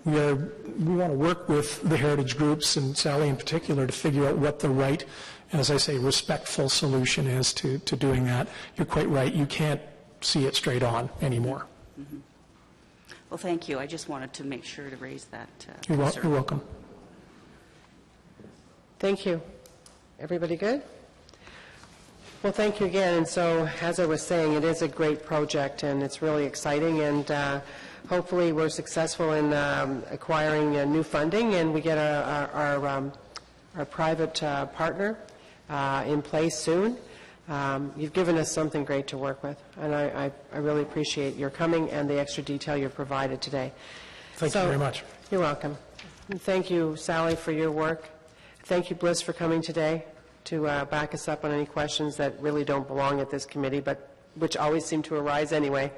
want to work with the heritage groups and Sally in particular to figure out what the right, as I say, respectful solution is to doing that. You're quite right. You can't see it straight on anymore. Mm-hmm. Well, thank you. I just wanted to make sure to raise that You're concern. welcome. Thank you. Everybody good? Well, thank you again. And so, as I was saying, it is a great project, and it's really exciting, and hopefully we're successful in acquiring new funding, and we get our private partner in place soon. You've given us something great to work with, and I really appreciate your coming and the extra detail you provided today. Thank you very much. You're welcome. And thank you, Sally, for your work. Thank you, Bliss, for coming today to back us up on any questions that really don't belong at this committee, but which always seem to arise anyway.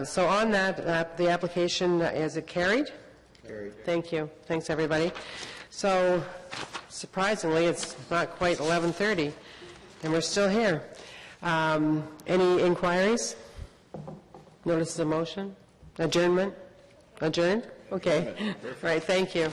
So on that, the application, is it carried? Carried. Thank you. Thanks, everybody. So, surprisingly, it's not quite 11:30, and we're still here. Any inquiries? Notices of motion? Adjournment? Adjourned? Okay. All right, thank you.